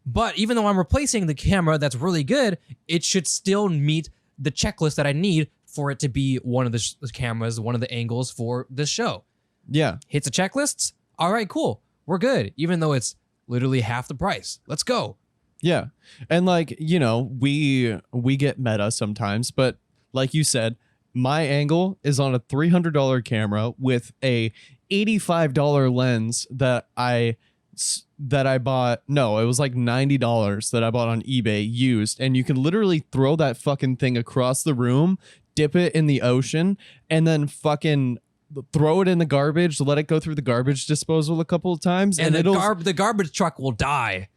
But even though I'm replacing the camera that's really good, it should still meet the checklist that I need for it to be one of the cameras, one of the angles for this show. Yeah. Hits the checklists? All right, cool. We're good. Even though it's literally half the price. Let's go. Yeah. And like, we get meta sometimes, but like you said, my angle is on a $300 camera with a $85 lens that I bought. No, it was like $90 that I bought on eBay used. And you can literally throw that fucking thing across the room, dip it in the ocean, and then fucking throw it in the garbage, let it go through the garbage disposal a couple of times, and the garbage truck will die.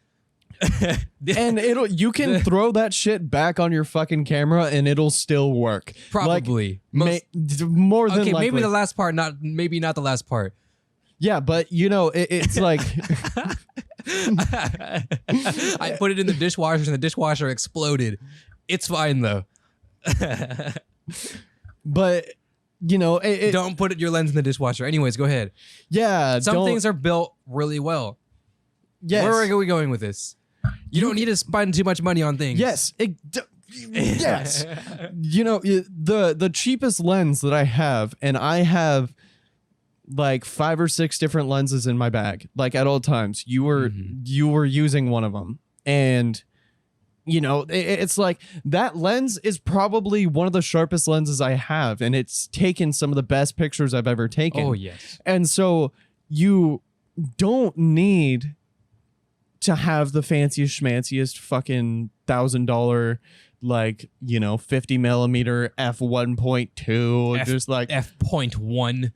And you can throw that shit back on your fucking camera and it'll still work. Probably. Like, more than likely. Maybe the last part, not the last part. Yeah, but it's like I put it in the dishwasher and the dishwasher exploded. It's fine though. But don't put your lens in the dishwasher. Anyways, go ahead. Yeah, some things are built really well. Yes. Where are we going with this? You don't need to spend too much money on things. Yes. Yes. The cheapest lens that I have, and I have like 5 or 6 different lenses in my bag, like at all times. You were using one of them, and it's like that lens is probably one of the sharpest lenses I have, and it's taken some of the best pictures I've ever taken. Oh yes. And so you don't need to have the fanciest schmanciest fucking $1,000 like 50 millimeter f1.2, just like f.1.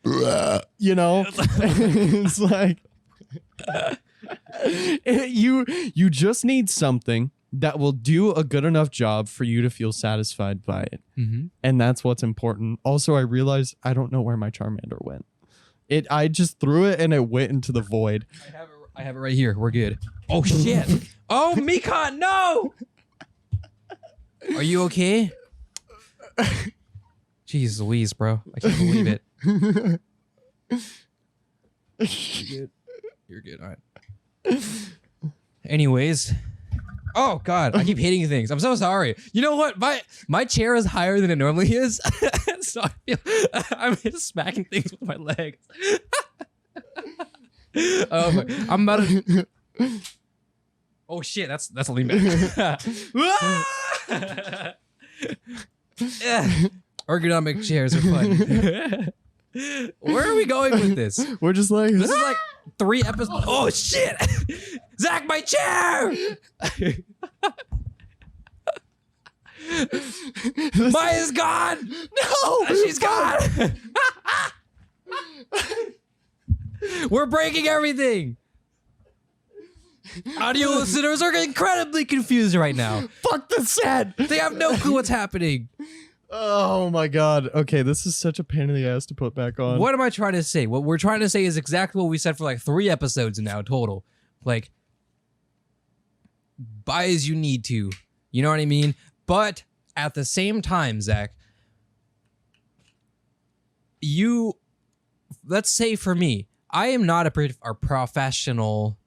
It's like you just need something that will do a good enough job for you to feel satisfied by it. And that's what's important. Also, I realized I don't know where my Charmander went. I just threw it and it went into the void. I have it right here. We're good. Oh shit. Oh, Mikon, no. Are you okay? Jeez Louise, bro. I can't believe it. You're good. All right. Anyways. Oh God, I keep hitting things. I'm so sorry. You know what? My chair is higher than it normally is. So I feel I'm just smacking things with my legs. I'm about to. Oh shit, that's a lean back. Ergonomic chairs are fun. Where are we going with this? We're just like, this is like 3 episodes. Oh shit, Zach, my chair. Maya's gone. No, she's gone. We're breaking everything. Audio listeners are incredibly confused right now. Fuck the set. They have no clue what's happening. Oh my god. Okay, this is such a pain in the ass to put back on. What am I trying to say? What we're trying to say is exactly what we said for like 3 episodes now total. Like, buy as you need to. You know what I mean? But at the same time, Zach, let's say for me, I am not a professional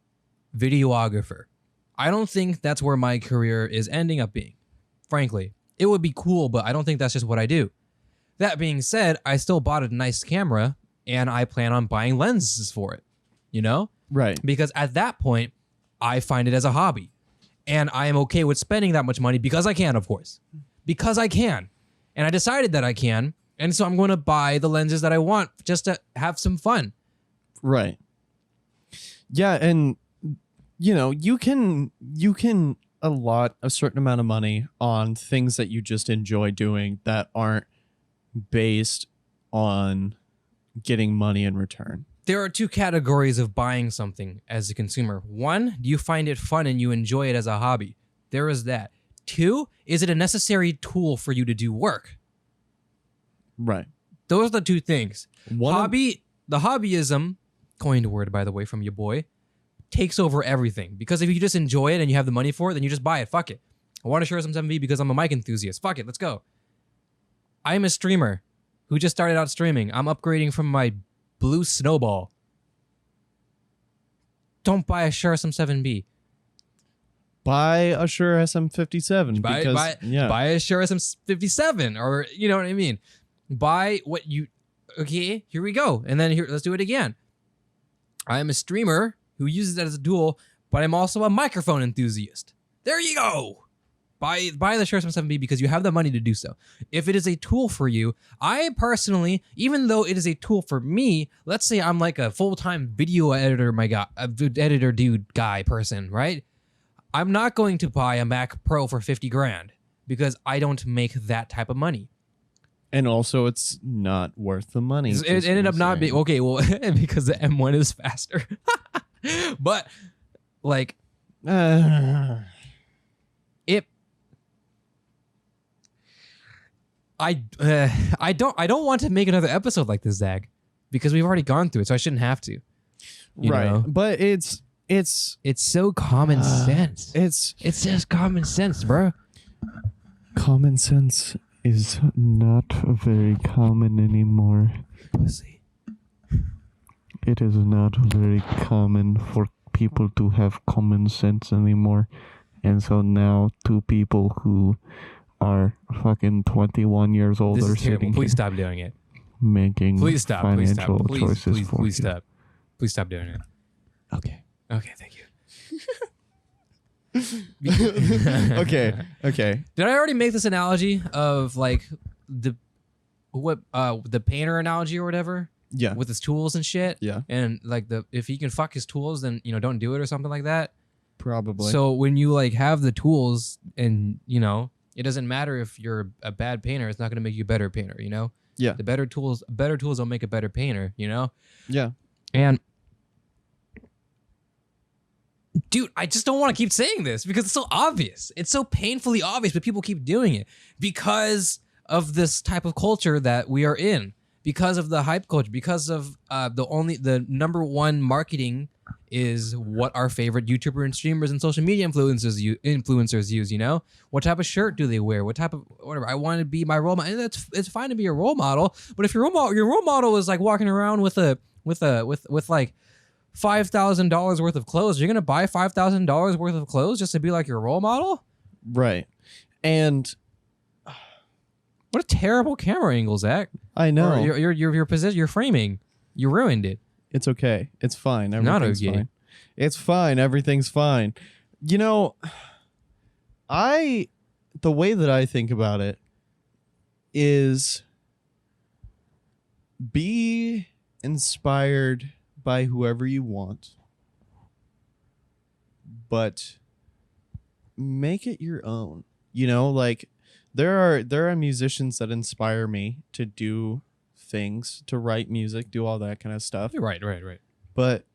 videographer. I don't think that's where my career is ending up being. Frankly, it would be cool, but I don't think that's just what I do. That being said, I still bought a nice camera and I plan on buying lenses for it, you know? Right. Because at that point, I find it as a hobby and I am okay with spending that much money because I can, of course, because I can. And I decided that I can. And so I'm going to buy the lenses that I want just to have some fun. Right. Yeah, and you know, you can allot a certain amount of money on things that you just enjoy doing that aren't based on getting money in return. There are 2 categories of buying something as a consumer. 1, do you find it fun and you enjoy it as a hobby? There is that. 2, is it a necessary tool for you to do work? Right. Those are the 2 things. The hobbyism, coined word by the way from your boy, takes over everything. Because if you just enjoy it and you have the money for it, then you just buy it. Fuck it. I want to share some 7B because I'm a mic enthusiast. Fuck it. Let's go. I'm a streamer who just started out streaming. I'm upgrading from my blue snowball. Don't buy a Shure SM7B. Buy a Shure SM57 Buy a Shure SM57, or you know what I mean. Buy what you. Okay, here we go, and then let's do it again. I am a streamer who uses that as a tool, but I'm also a microphone enthusiast. There you go. Buy the Shure SM7B because you have the money to do so. If it is a tool for you, I personally, even though it is a tool for me, let's say I'm like a full-time video editor, guy person, right? I'm not going to buy a Mac Pro for 50 grand because I don't make that type of money. And also, it's not worth the money. It ended up not being okay. Well, because the M1 is faster, but like it. I don't want to make another episode like this, Zag, because we've already gone through it, so I shouldn't have to. You know? But it's so common sense. It's just common sense, bro. Common sense is not very common anymore. Pussy. It is not very common for people to have common sense anymore. And so now 2 people who are fucking 21 years old This are is terrible. sitting Please here stop doing it. making Please stop. financial choices for Please you. stop. Please stop doing it. Okay. Okay, thank you. Okay. Did I already make this analogy of like the painter analogy or whatever? Yeah. With his tools and shit. Yeah. And like if he can fuck his tools, then don't do it or something like that. Probably. So when you like have the tools and it doesn't matter if you're a bad painter, it's not gonna make you a better painter, Yeah. The better tools don't make a better painter, Yeah. And dude, I just don't want to keep saying this because it's so obvious. It's so painfully obvious, but people keep doing it because of this type of culture that we are in, because of the hype culture, because of the number one marketing is what our favorite YouTuber and streamers and social media influencers use. What type of shirt do they wear? What type of whatever? I want to be my role model. And it's fine to be a role model, but if your role model is like walking around with like $5,000 worth of clothes, you're gonna buy $5,000 worth of clothes just to be like your role model? Right. And what a terrible camera angle, Zach. I know. Or your position, your framing, you ruined it. It's okay. It's fine. Not Everything's okay. fine. It's fine. Everything's fine. The way that I think about it is be inspired by whoever you want, but make it your own. Like there are musicians that inspire me to do things, to write music, do all that kind of stuff. Right. But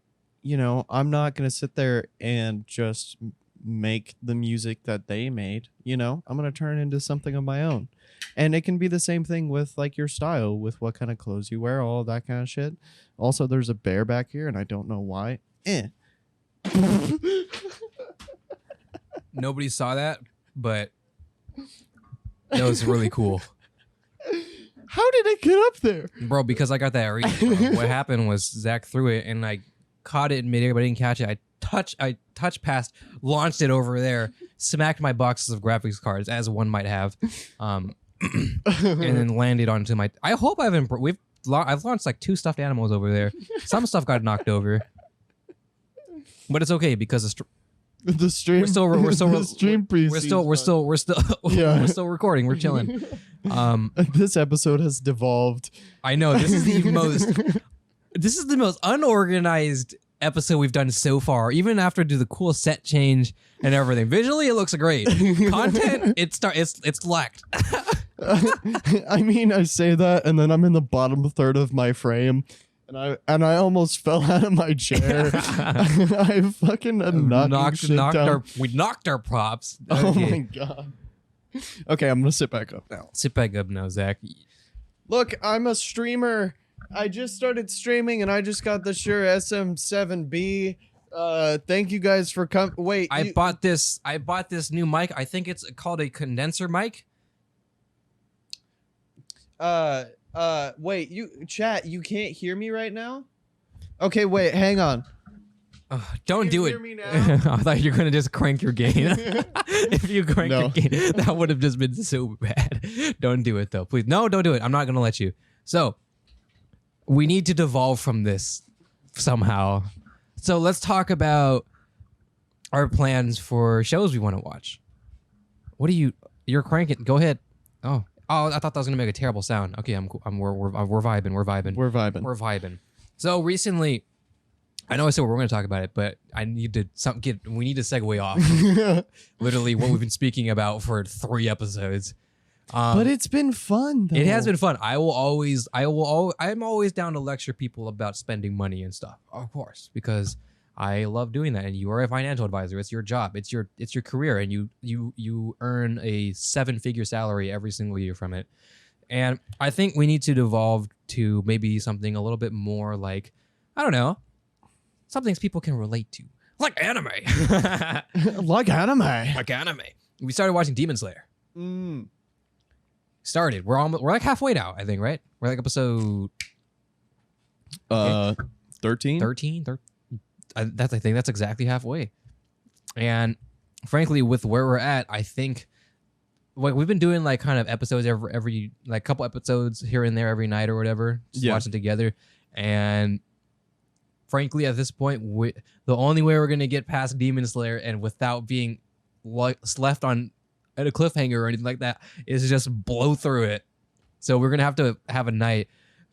I'm not going to sit there and just make the music that they made. I'm going to turn it into something of my own. And it can be the same thing with like your style, with what kind of clothes you wear, all that kind of shit. Also, there's a bear back here and I don't know why. Nobody saw that, but that was really cool. How did it get up there? Bro, because I got that read. What happened was Zach threw it and I caught it in midair, but I didn't catch it. I touched past, launched it over there, smacked my boxes of graphics cards, as one might have, and then landed onto my. I hope I've launched like 2 stuffed animals over there. Some stuff got knocked over, but it's okay because the stream. We're still recording. We're chilling. This episode has devolved. I know this is the most unorganized episode we've done so far. Even after do the cool set change and everything, visually it looks great. Content, it's lacked. I mean, I say that, and then I'm in the bottom third of my frame. And I almost fell out of my chair. I fucking we knocked our props. Oh my god. Okay, I'm gonna sit back up now. Sit back up now, Zach. Look, I'm a streamer. I just started streaming and I just got the Shure SM7B. Thank you guys for coming. Wait, I bought this new mic. I think it's called a condenser mic. Wait, chat, you can't hear me right now? Okay, wait, hang on. Don't do it. Hear me now? I thought you were gonna just crank your gain. If you crank your gain, that would have just been so bad. Don't do it though, please. No, don't do it. I'm not gonna let you. So, we need to devolve from this somehow. So let's talk about our plans for shows we want to watch. What are you're cranking? Go ahead. Oh, I thought that was gonna make a terrible sound. Okay, we're vibing. So recently, I know I said we're going to talk about it, but we need to segue off. Literally what we've been speaking about for 3 episodes. But it's been fun, though. It has been fun. I'm always down to lecture people about spending money and stuff, of course, because I love doing that. And you are a financial advisor. It's your job. It's your career, and you earn a 7-figure salary every single year from it. And I think we need to devolve to maybe something a little bit more like, I don't know, some things people can relate to, like anime. Like anime. Like anime. We started watching Demon Slayer. Started. We're like halfway now, I think, right? We're like episode 13. 13. I think that's exactly halfway. And frankly, with where we're at, I think like we've been doing like kind of episodes every like couple episodes here and there every night or whatever, just watching together. And frankly, at this point, the only way we're gonna get past Demon Slayer and without being left on at a cliffhanger or anything like that is just blow through it. So we're gonna have a night.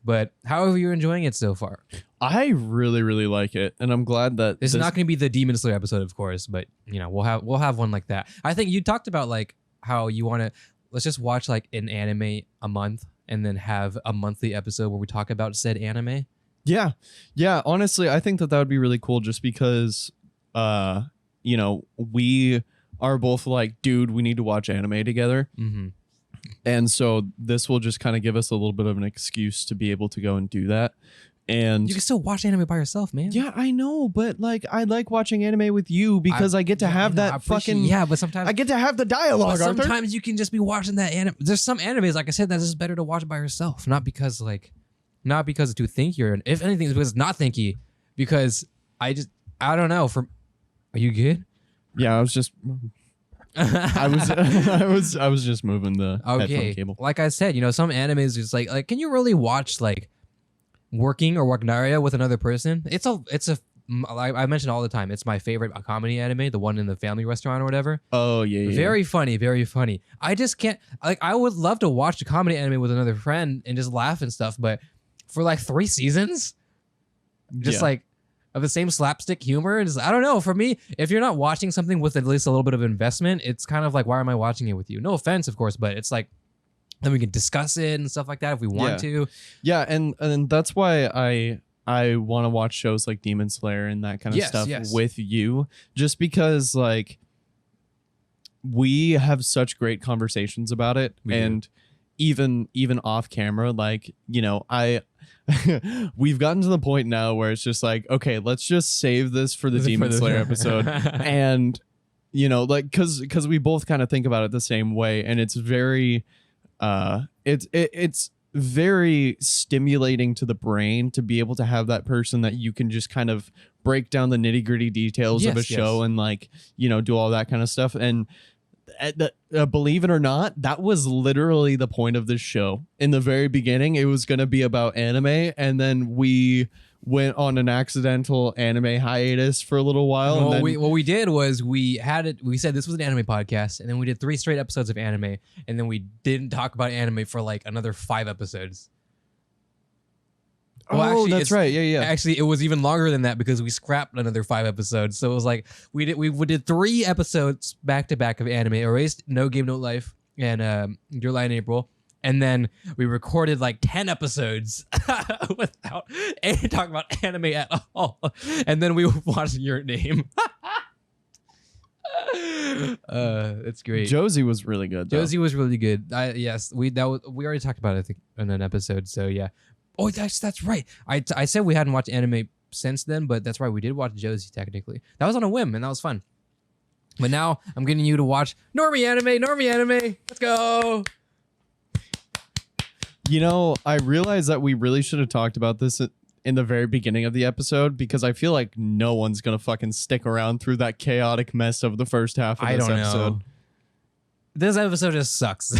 But how are you enjoying it so far? I really, really like it, and I'm glad that this is not going to be the Demon Slayer episode, of course. But we'll have one like that. I think you talked about like how you want to let's just watch like an anime a month and then have a monthly episode where we talk about said anime. Yeah. Honestly, I think that would be really cool, just because, we are both like, dude, we need to watch anime together. Mm-hmm. And so this will just kind of give us a little bit of an excuse to be able to go and do that. And you can still watch anime by yourself, man. Yeah, I know, but like I like watching anime with you because I get to have that fucking but sometimes I get to have the dialogue. But sometimes you can just be watching that anime. There's some animes, like I said, that is better to watch by yourself, not because it's too thinky, or if anything, it's because it's not thinky. Because I don't know. Are you good? Yeah, I was just. I was just moving the headphone cable. Like I said, some animes just like can you really watch like Working or Wagnaria with another person? I mention all the time. It's my favorite comedy anime, the one in the family restaurant or whatever. Oh yeah. Very funny, very funny. I just can't I would love to watch a comedy anime with another friend and just laugh and stuff, but for like 3 seasons, like of the same slapstick humor. I don't know. For me, if you're not watching something with at least a little bit of investment, it's kind of like, why am I watching it with you? No offense, of course, but it's like, then we can discuss it and stuff like that if we want to. Yeah, and that's why I want to watch shows like Demon Slayer and that kind of stuff with you, just because like we have such great conversations about it. And even off camera, like, you know, we've gotten to the point now where it's just like, okay, let's just save this for the Demon Slayer episode. And, you know, like, cause we both kind of think about it the same way, and it's very, it's very stimulating to the brain to be able to have that person that you can just kind of break down the nitty gritty details of a show and, like, you know, do all that kind of stuff. And believe it or not, that was literally the point of this show. In the very beginning, it was going to be about anime, and then we went on an accidental anime hiatus for a little while. Well, and then what we did was we said this was an anime podcast, and then we did 3 straight episodes of anime, and then we didn't talk about anime for like another 5 episodes. Well, actually, that's right. Yeah. Actually, it was even longer than that because we scrapped another 5 episodes. So it was like we did 3 episodes back to back of anime: Erased, No Game, No Life, and Your Lie in April. And then we recorded like 10 episodes without talking about anime at all. And then we watched Your Name. It's great. Josie was really good, though. Josie was really good. Yes, we already talked about it, I think, in an episode. So yeah. Oh, that's right. I said we hadn't watched anime since then, but that's right. We did watch Josie technically. That was on a whim, and that was fun. But now I'm getting you to watch Normie Anime. Let's go. You know, I realized that we really should have talked about this in the very beginning of the episode, because I feel like no one's going to fucking stick around through that chaotic mess of the first half of this episode. Know. This episode just sucks.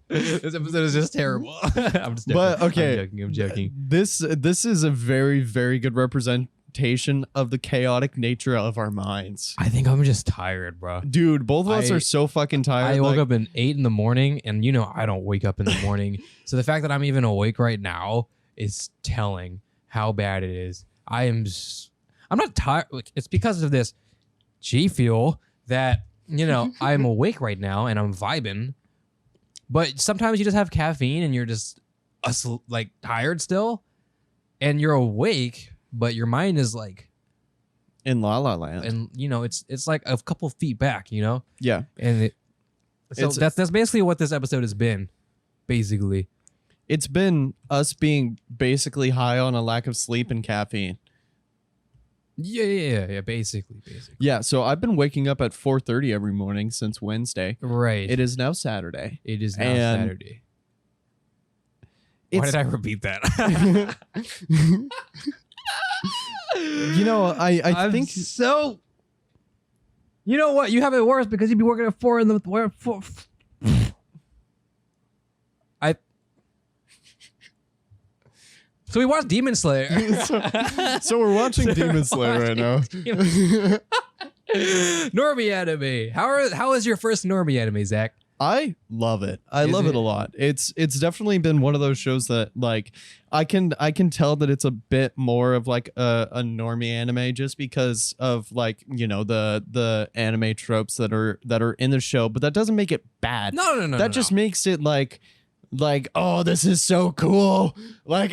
This episode is just terrible. I'm just joking. But okay, I'm joking. This is a very, very good representation of the chaotic nature of our minds. I think I'm just tired, bro. Dude, both of us are so fucking tired. I woke up at 8 in the morning, and you know I don't wake up in the morning. So the fact that I'm even awake right now is telling how bad it is. I'm not tired. It's because of this G Fuel that, you know, I'm awake right now and I'm vibing. But sometimes you just have caffeine and you're just like tired still, and you're awake, but your mind is like in La La Land, and you know it's like a couple feet back, you know. Yeah, and that's basically what this episode has been. Basically, it's been us being basically high on a lack of sleep and caffeine. Yeah. Basically. Yeah. So I've been waking up at 4:30 every morning since Wednesday. Right. It is now Saturday. Saturday. Why did I repeat that? You know, I think so. You know what? You have it worse because you'd be working at 4 in the. So we watched Demon Slayer. so we're watching Demon Slayer right now. Normie Anime. How is your first Normie Anime, Zach? I love it. I love it a lot. It's definitely been one of those shows that, like, I can tell that it's a bit more of like a normie anime, just because of, like, you know, the anime tropes that are in the show, but that doesn't make it bad. No. That just makes it like, oh, this is so cool. Like,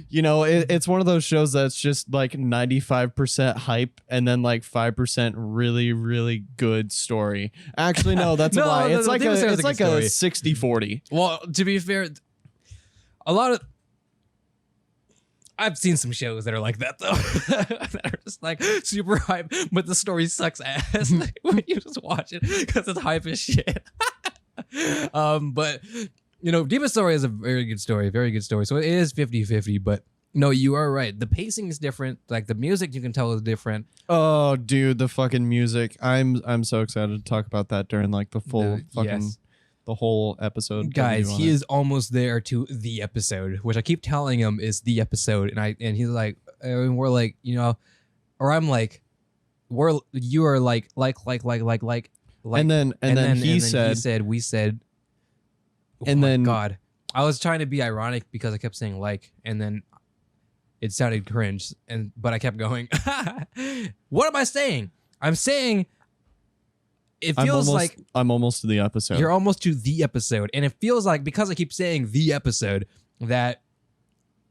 you know, it's one of those shows that's just like 95% hype and then like 5% really, really good story. Actually, no, that's a lie. It's like a 60-40. Well, to be fair, I've seen some shows that are like that, though. That are just like super hype, but the story sucks ass when you just watch it because it's hype as shit. But you know, Demon Slayer is a very good story. So it is 50-50, but no, you are right. The pacing is different. Like the music, you can tell is different. Oh, dude, the fucking music. I'm so excited to talk about that during like the full the whole episode. Guys, he is almost there to the episode, which I keep telling him is the episode, and he's like, and we're like, you know, or I'm like, you are like, and then he said, we said. Oh and then God, I was trying to be ironic because I kept saying like, and then it sounded cringe, but I kept going. What am I saying? I'm saying it feels like I'm almost to the episode. You're almost to the episode, and it feels like because I keep saying the episode that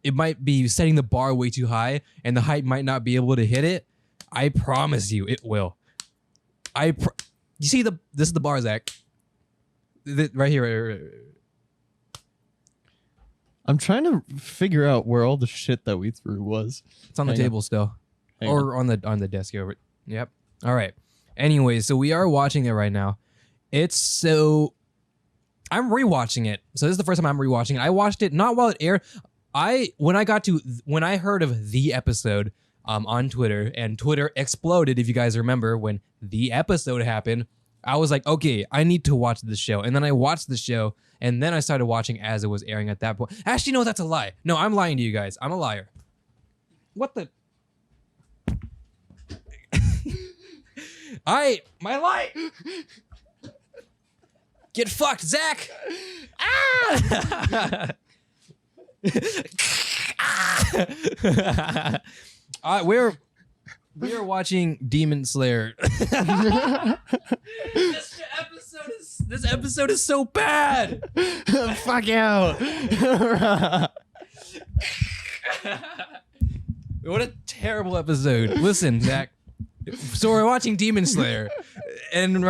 it might be setting the bar way too high and the hype might not be able to hit it, I promise you it will. You see this is the bar, Zach. Right here. Right. I'm trying to figure out where all the shit that we threw was. It's on the table still. Hang or on the desk over. Yep. All right. Anyway, so we are watching it right now. I'm rewatching it. So this is the first time I'm rewatching it. I watched it not while it aired. When I heard of the episode on Twitter, and Twitter exploded, if you guys remember when the episode happened, I was like, okay, I need to watch this show. And then I watched the show, and then I started watching as it was airing at that point. Actually, no, that's a lie. No, I'm lying to you guys. I'm a liar. What the? My light! Get fucked, Zach! Ah! We are watching Demon Slayer. This episode is so bad. Fuck out. What a terrible episode. Listen, Zach. So we're watching Demon Slayer, and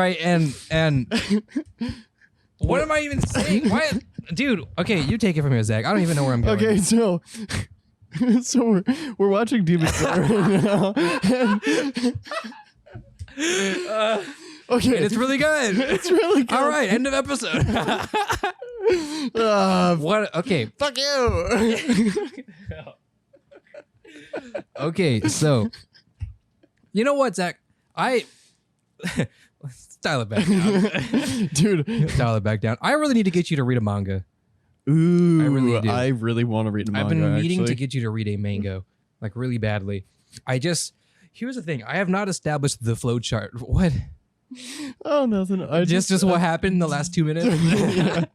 what am I even saying? Why, dude? Okay, you take it from here, Zach. I don't even know where I'm going. Okay, so we're watching Demon Slayer right now. Okay, and it's really good. It's really good. All right, end of episode. What? Okay, fuck you. Okay, so you know what, Zach? Let's dial it back down. Dude. Dial it back down. I really need to get you to read a manga. Ooh, I really do. I really want to read a manga. I've been meaning actually to get you to read a manga, like really badly. Here's the thing. I have not established the flow chart. What? Oh, nothing. Just what happened in the last 2 minutes?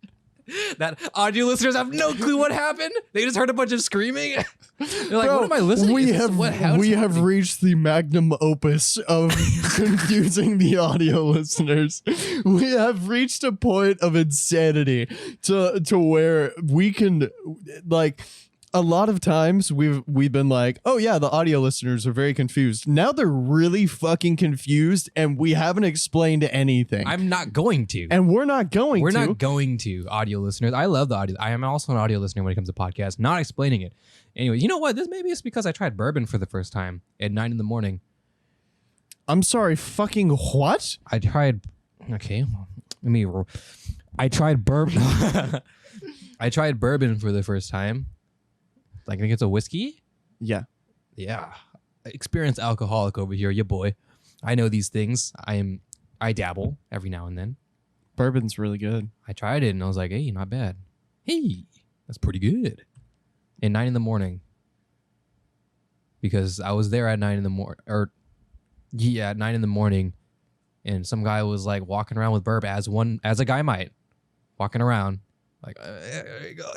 That audio listeners have no clue what happened. They just heard a bunch of screaming. They're like, Bro, what am I listening we to? We have reached the magnum opus of confusing the audio listeners. We have reached a point of insanity to where we can, like, a lot of times we've been like, oh yeah, the audio listeners are very confused. Now they're really fucking confused, and we haven't explained anything. I'm not going to. And we're not going to. We're not going to, audio listeners. I love the audio. I am also an audio listener when it comes to podcasts, not explaining it. Anyway, you know what? Maybe it's because I tried bourbon for the first time at 9 a.m. I'm sorry, fucking what? I tried. Okay, I tried bourbon. I tried bourbon for the first time. I think it's a whiskey. Yeah. Experienced alcoholic over here, your boy. I know these things. I dabble every now and then. Bourbon's really good. I tried it and I was like, hey, not bad. Hey, that's pretty good. At 9 a.m. Because I was there at 9 a.m. at 9 a.m. And some guy was like walking around with burp as a guy might, walking around like,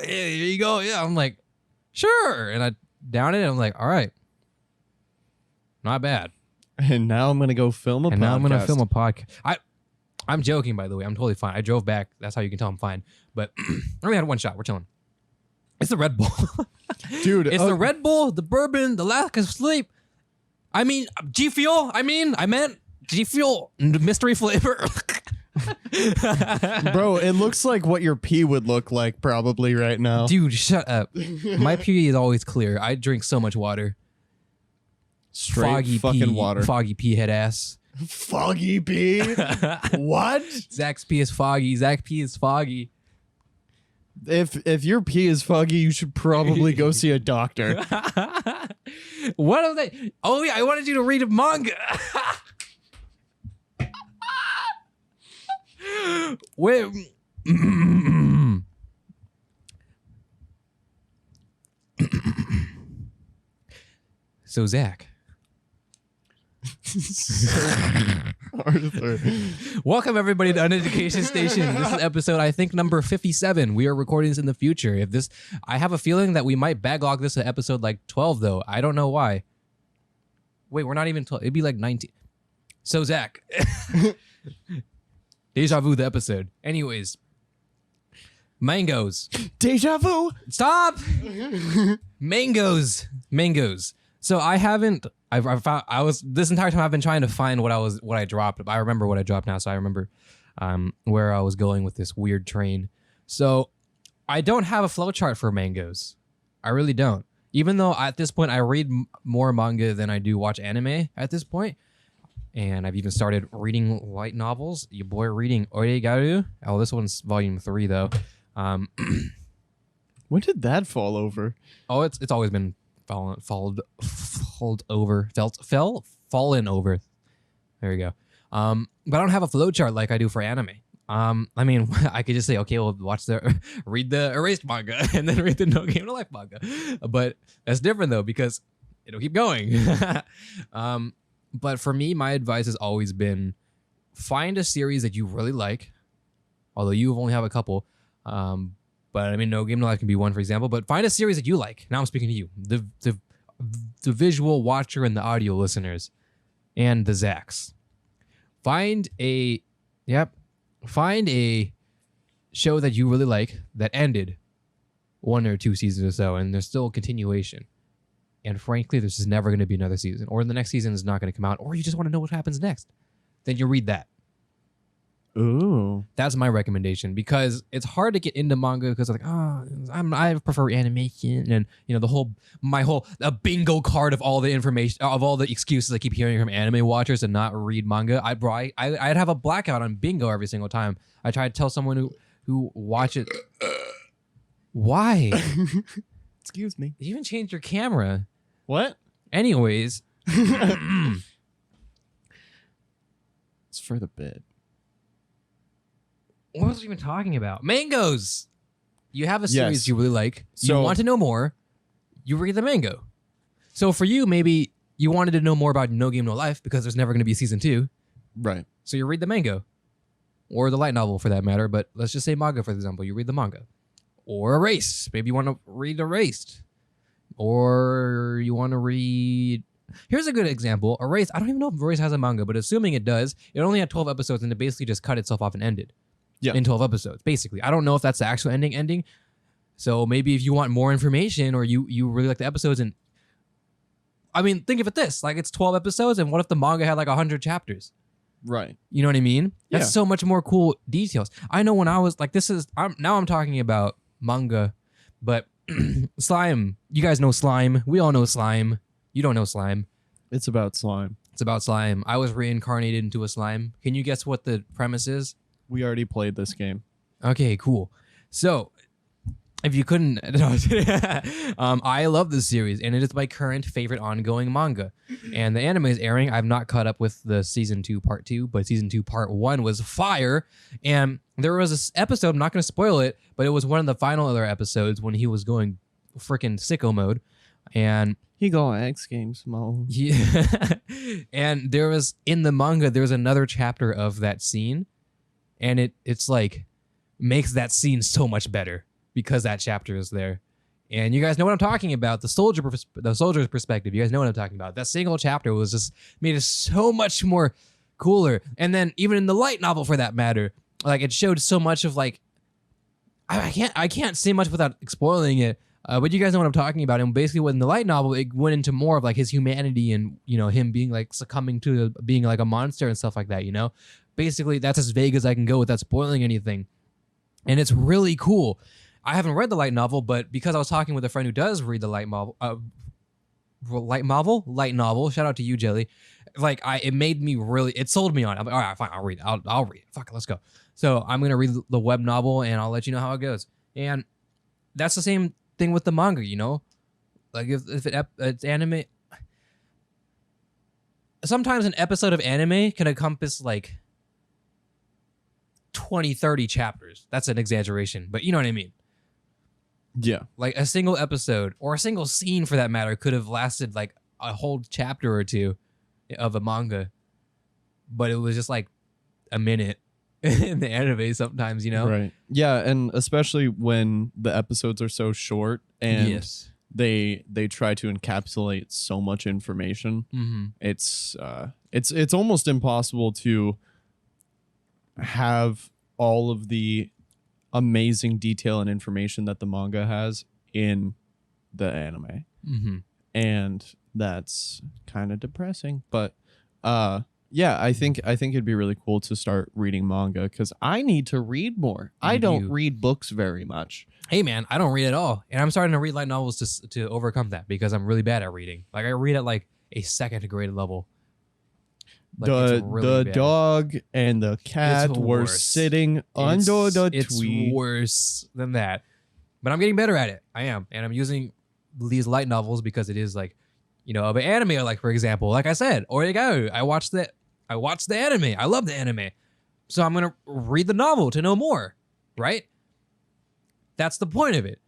here you go. Yeah, I'm like, sure. And I downed it and I'm like, all right, not bad. And now I'm gonna go film a podcast. And now I'm gonna film a podcast. I'm joking, by the way. I'm totally fine. I drove back. That's how you can tell I'm fine. But I only had one shot. We're chilling. It's the Red Bull. Dude. It's the Red Bull, the bourbon, the lack of sleep. I mean, G Fuel. I meant G Fuel, mystery flavor. Bro, it looks like what your pee would look like probably right now. Dude, shut up. My pee is always clear. I drink so much water. Straight foggy fucking pee, water. Foggy pee head ass. Foggy pee? What? Zach's pee is foggy. Zach pee is foggy. If your pee is foggy, you should probably go see a doctor. What are they? Oh yeah, I wanted you to read a manga. Wait. So Zach. Arthur. Welcome everybody to Uneducation Station. This is episode, I think, number 57. We are recording this in the future. I have a feeling that we might backlog this at episode like 12, though. I don't know why. Wait, we're not even 12. It'd be like 19. So Zach. Deja vu the episode. Anyways, Mangoes. Deja vu. Stop. Mangoes. So I haven't. I found. I was this entire time. I've been trying to find what I dropped. I remember what I dropped now. So I remember where I was going with this weird train. So I don't have a flowchart for mangoes. I really don't. Even though at this point I read more manga than I do watch anime at this point. And I've even started reading light novels. Your boy reading Oregaru. Oh, this one's volume 3 though. When did that fall over? Oh, it's always been fallen over. There you go. But I don't have a flowchart like I do for anime. I mean, I could just say, okay, well, read the erased manga and then read the No Game No Life manga. But that's different though because it'll keep going. But for me, my advice has always been find a series that you really like, although you only have a couple. But I mean, No Game No Life can be one, for example. But find a series that you like. Now I'm speaking to you, the visual watcher and the audio listeners, and the Zacks. Find a show that you really like that ended 1 or 2 seasons or so, and there's still a continuation. And frankly, there's just never going to be another season, or the next season is not going to come out, or you just want to know what happens next. Then you read that. Ooh, that's my recommendation because it's hard to get into manga because like, I prefer animation and a bingo card of all the information of all the excuses I keep hearing from anime watchers to not read manga. I'd have a blackout on bingo every single time I try to tell someone who watch it. Why? Excuse me. You even changed your camera. What? Anyways, it's for the bit. What was I even talking about? Mangoes! You have a series you really like. So, you want to know more. You read the mango. So for you, maybe you wanted to know more about No Game No Life because there's never going to be a season 2. Right. So you read the mango. Or the light novel for that matter. But let's just say manga, for example. You read the manga. Or Erased. Maybe you want to read Erased. Or you want to read... Here's a good example. Erased. I don't even know if Erased has a manga, but assuming it does, it only had 12 episodes and it basically just cut itself off and ended. Yeah. In 12 episodes, basically. I don't know if that's the actual ending. So maybe if you want more information or you really like the episodes and... I mean, think of it this. Like, it's 12 episodes, and what if the manga had like 100 chapters? Right. You know what I mean? That's Yeah. so much more cool details. I know when I was like, now I'm talking about manga, but slime. You guys know slime. We all know slime. You don't know slime. It's about slime. It's about slime. I was reincarnated into a slime. Can you guess what the premise is? We already played this game. Okay, cool. So, if you couldn't, I love this series, and it is my current favorite ongoing manga. And the anime is airing. I've not caught up with the season 2 part 2, but season 2 part 1 was fire. And there was this episode, I'm not going to spoil it, but it was one of the final other episodes when he was going freaking sicko mode. And He go X Games mode. yeah, and there was in the manga, there's another chapter of that scene. And it's like makes that scene so much better because that chapter is there. And you guys know what I'm talking about. The soldier's perspective. You guys know what I'm talking about. That single chapter was just made it so much more cooler. And then even in the light novel for that matter, like it showed so much of like I can't say much without spoiling it. But you guys know what I'm talking about. And basically when the light novel, it went into more of like his humanity and, him being like succumbing to being like a monster and stuff like that, Basically, that's as vague as I can go without spoiling anything. And it's really cool. I haven't read the light novel, but because I was talking with a friend who does read the light novel, shout out to you, Jelly. Like, it made me really, it sold me on it. I'm like, all right, fine, I'll read it. I'll read it. Fuck it, let's go. So I'm going to read the web novel and I'll let you know how it goes. And that's the same thing with the manga, Like, if it's anime, sometimes an episode of anime can encompass like 20, 30 chapters. That's an exaggeration, but you know what I mean? Yeah. Like a single episode or a single scene for that matter could have lasted like a whole chapter or two of a manga, but it was just like a minute in the anime sometimes, Right. Yeah, and especially when the episodes are so short and yes. they try to encapsulate so much information. Mm-hmm. It's almost impossible to have all of the amazing detail and information that the manga has in the anime. Mm-hmm. And that's kind of depressing, but yeah, I think it'd be really cool to start reading manga because I need to read more. I don't read books very much. Hey man, I don't read at all, and I'm starting to read light novels to overcome that because I'm really bad at reading. Like I read at like a second grade level. Like, the dog and the cat were sitting under the tree. It's worse than that, but I'm getting better at it. I am, and I'm using these light novels because it is like, you know, of an anime. Like for example, like I said, Oregao. I watched the anime. I love the anime, so I'm gonna read the novel to know more. Right? That's the point of it.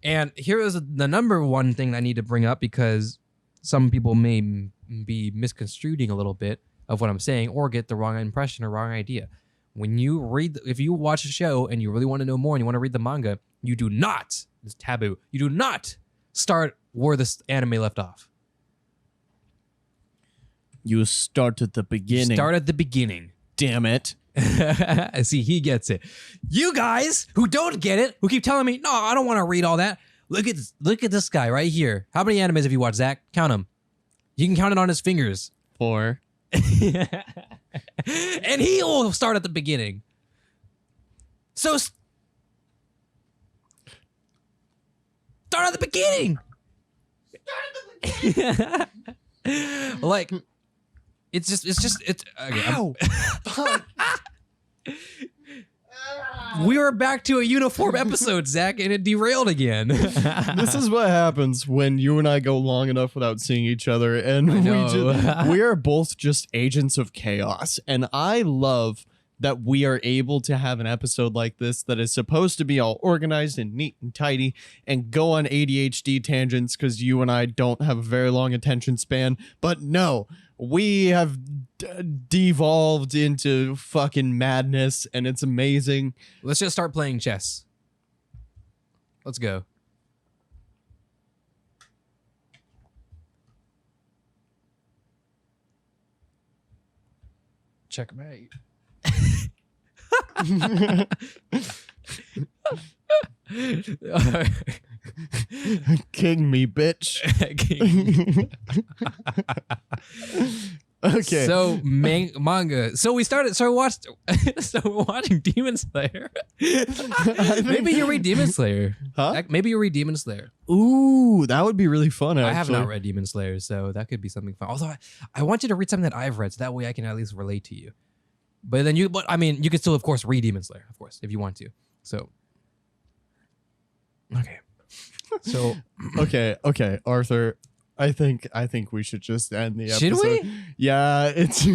And here is the number one thing I need to bring up because some people may be misconstruing a little bit of what I'm saying or get the wrong impression or wrong idea. When you read, if you watch a show and you really want to know more and you want to read the manga, you do not, it's taboo, you do not start where this anime left off. You start at the beginning. Start at the beginning. Damn it. See, he gets it. You guys who don't get it, who keep telling me, no, I don't want to read all that. Look at this guy right here. How many animes have you watched, Zach? Count them. You can count it on his fingers. 4. And he will start at the beginning. So start at the beginning. Like it's okay, ow. We were back to a uniform episode, Zach, and it derailed again. This is what happens when you and I go long enough without seeing each other, and we are both just agents of chaos. And I love that we are able to have an episode like this that is supposed to be all organized and neat and tidy and go on ADHD tangents because you and I don't have a very long attention span. But no, we have devolved into fucking madness, and it's amazing. Let's just start playing chess. Let's go. Checkmate. King me, bitch. Okay. So manga. So we're watching Demon Slayer. Maybe you read Demon Slayer. Huh? Maybe you read Demon Slayer. Ooh, that would be really fun. Actually. I have not read Demon Slayer, so that could be something fun. Although I want you to read something that I've read, so that way I can at least relate to you. But then you can still, of course, read Demon Slayer, of course, if you want to. So, okay. So, okay, Arthur. I think we should just end the episode. Should we? Yeah, it's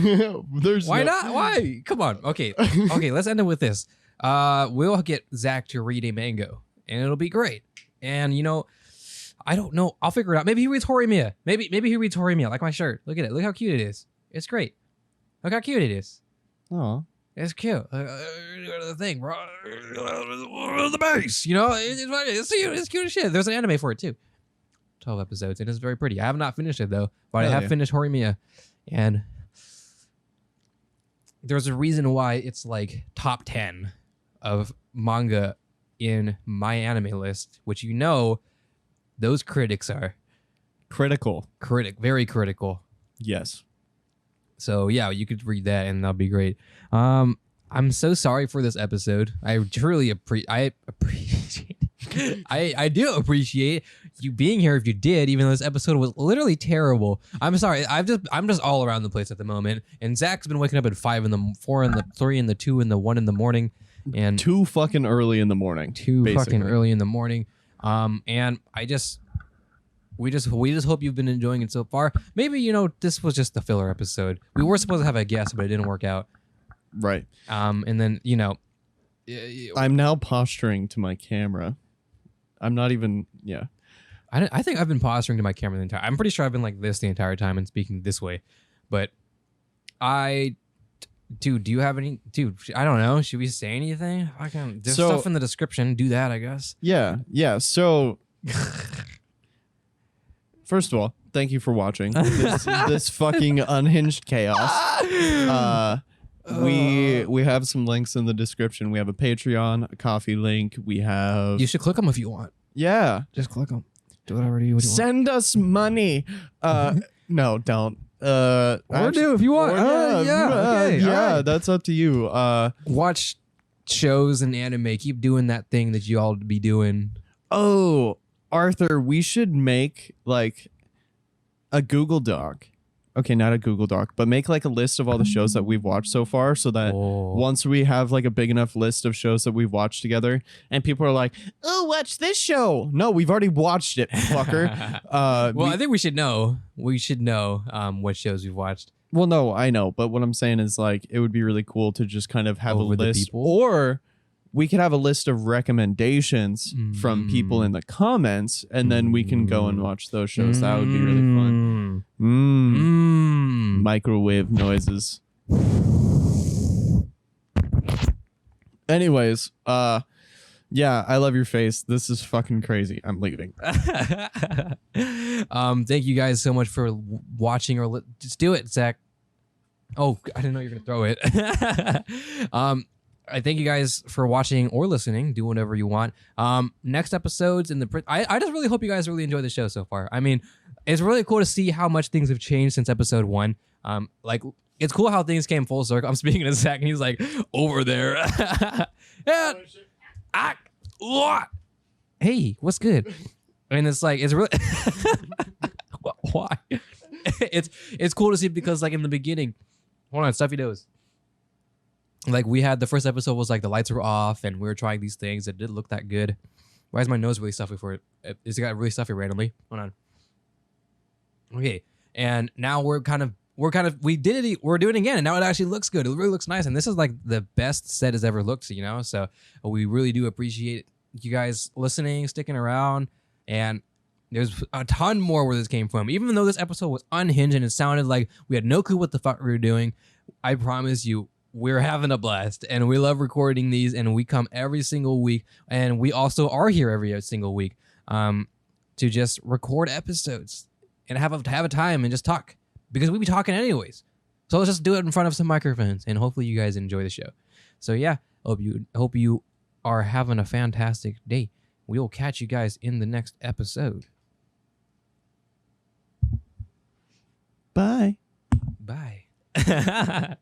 there's why not? Why? Come on. Okay, let's end it with this. We'll get Zach to read a manga, and it'll be great. And you know, I don't know. I'll figure it out. Maybe he reads Horimiya. Maybe he reads Horimiya, like my shirt. Look at it. Look how cute it is. It's great. Look how cute it is. Oh, it's cute. The thing, bro. The base. You know, it's cute as shit. There's an anime for it too. 12 episodes, and it's very pretty. I have not finished it though, but I have finished Horimiya, and there's a reason why it's like top 10 of manga in my anime list, which you know, those critics are very critical. Yes. So yeah, you could read that, and that'll be great. I'm so sorry for this episode. I truly appreciate. I do appreciate you being here if you did, even though this episode was literally terrible. I'm sorry. I'm just all around the place at the moment. And Zach's been waking up at 5 in the 4 in the 3 in the 2 in the 1 in the morning, and too fucking early in the morning. Fucking early in the morning. And we just hope you've been enjoying it so far. Maybe, you know, this was just a filler episode. We were supposed to have a guest, but it didn't work out. Right. And then, you know, I'm now posturing to my camera. I'm not even, yeah. I think I've been posturing to my camera the entire. I'm pretty sure I've been like this the entire time and speaking this way. But dude, do you have any? Dude, I don't know. Should we say anything? There's stuff in the description. Do that, I guess. Yeah. So, first of all, thank you for watching this fucking unhinged chaos. We have some links in the description. We have a Patreon, a coffee link. We have. You should click them if you want. Yeah. Just click them. Do whatever you want. Send us money. No, don't. Or do if you want. Okay. Yeah, Right. that's up to you. Watch shows and anime. Keep doing that thing that you all be doing. Oh, Arthur, we should make like a Google Doc. Okay, not a Google Doc, but make like a list of all the shows that we've watched so far so that once we have like a big enough list of shows that we've watched together and people are like, oh, watch this show. No, we've already watched it, fucker. I think we should know. We should know what shows we've watched. Well, no, I know. But what I'm saying is like it would be really cool to just kind of have Over a the list. people? Or we could have a list of recommendations from people in the comments and then we can go and watch those shows. That would be really fun. Microwave noises. Anyways, yeah, I love your face. This is fucking crazy. I'm leaving. Thank you guys so much for watching or just do it, Zach. Oh, I didn't know you were gonna throw it. I thank you guys for watching or listening. Do whatever you want. Next episodes in the I just really hope you guys really enjoy the show so far. I mean, it's really cool to see how much things have changed since episode 1. Like it's cool how things came full circle. I'm speaking to Zach and he's like over there. What? Hey, what's good? And it's like it's really why? It's cool to see because like in the beginning, hold on, stuffy nose. Like we had the first episode was like the lights were off and we were trying these things. It didn't look that good. Why is my nose really stuffy for it? It's got really stuffy randomly. Hold on. Okay, and now we're doing it again, and now it actually looks good. It really looks nice, and this is like the best set has ever looked, you know. So we really do appreciate you guys listening, sticking around, and there's a ton more where this came from. Even though this episode was unhinged and it sounded like we had no clue what the fuck we were doing, I promise you, we're having a blast, and we love recording these, and we come every single week, and we also are here every single week to just record episodes and have a time and just talk because we be talking anyways. So let's just do it in front of some microphones, and hopefully you guys enjoy the show. So yeah, hope you are having a fantastic day. We will catch you guys in the next episode. Bye. Bye.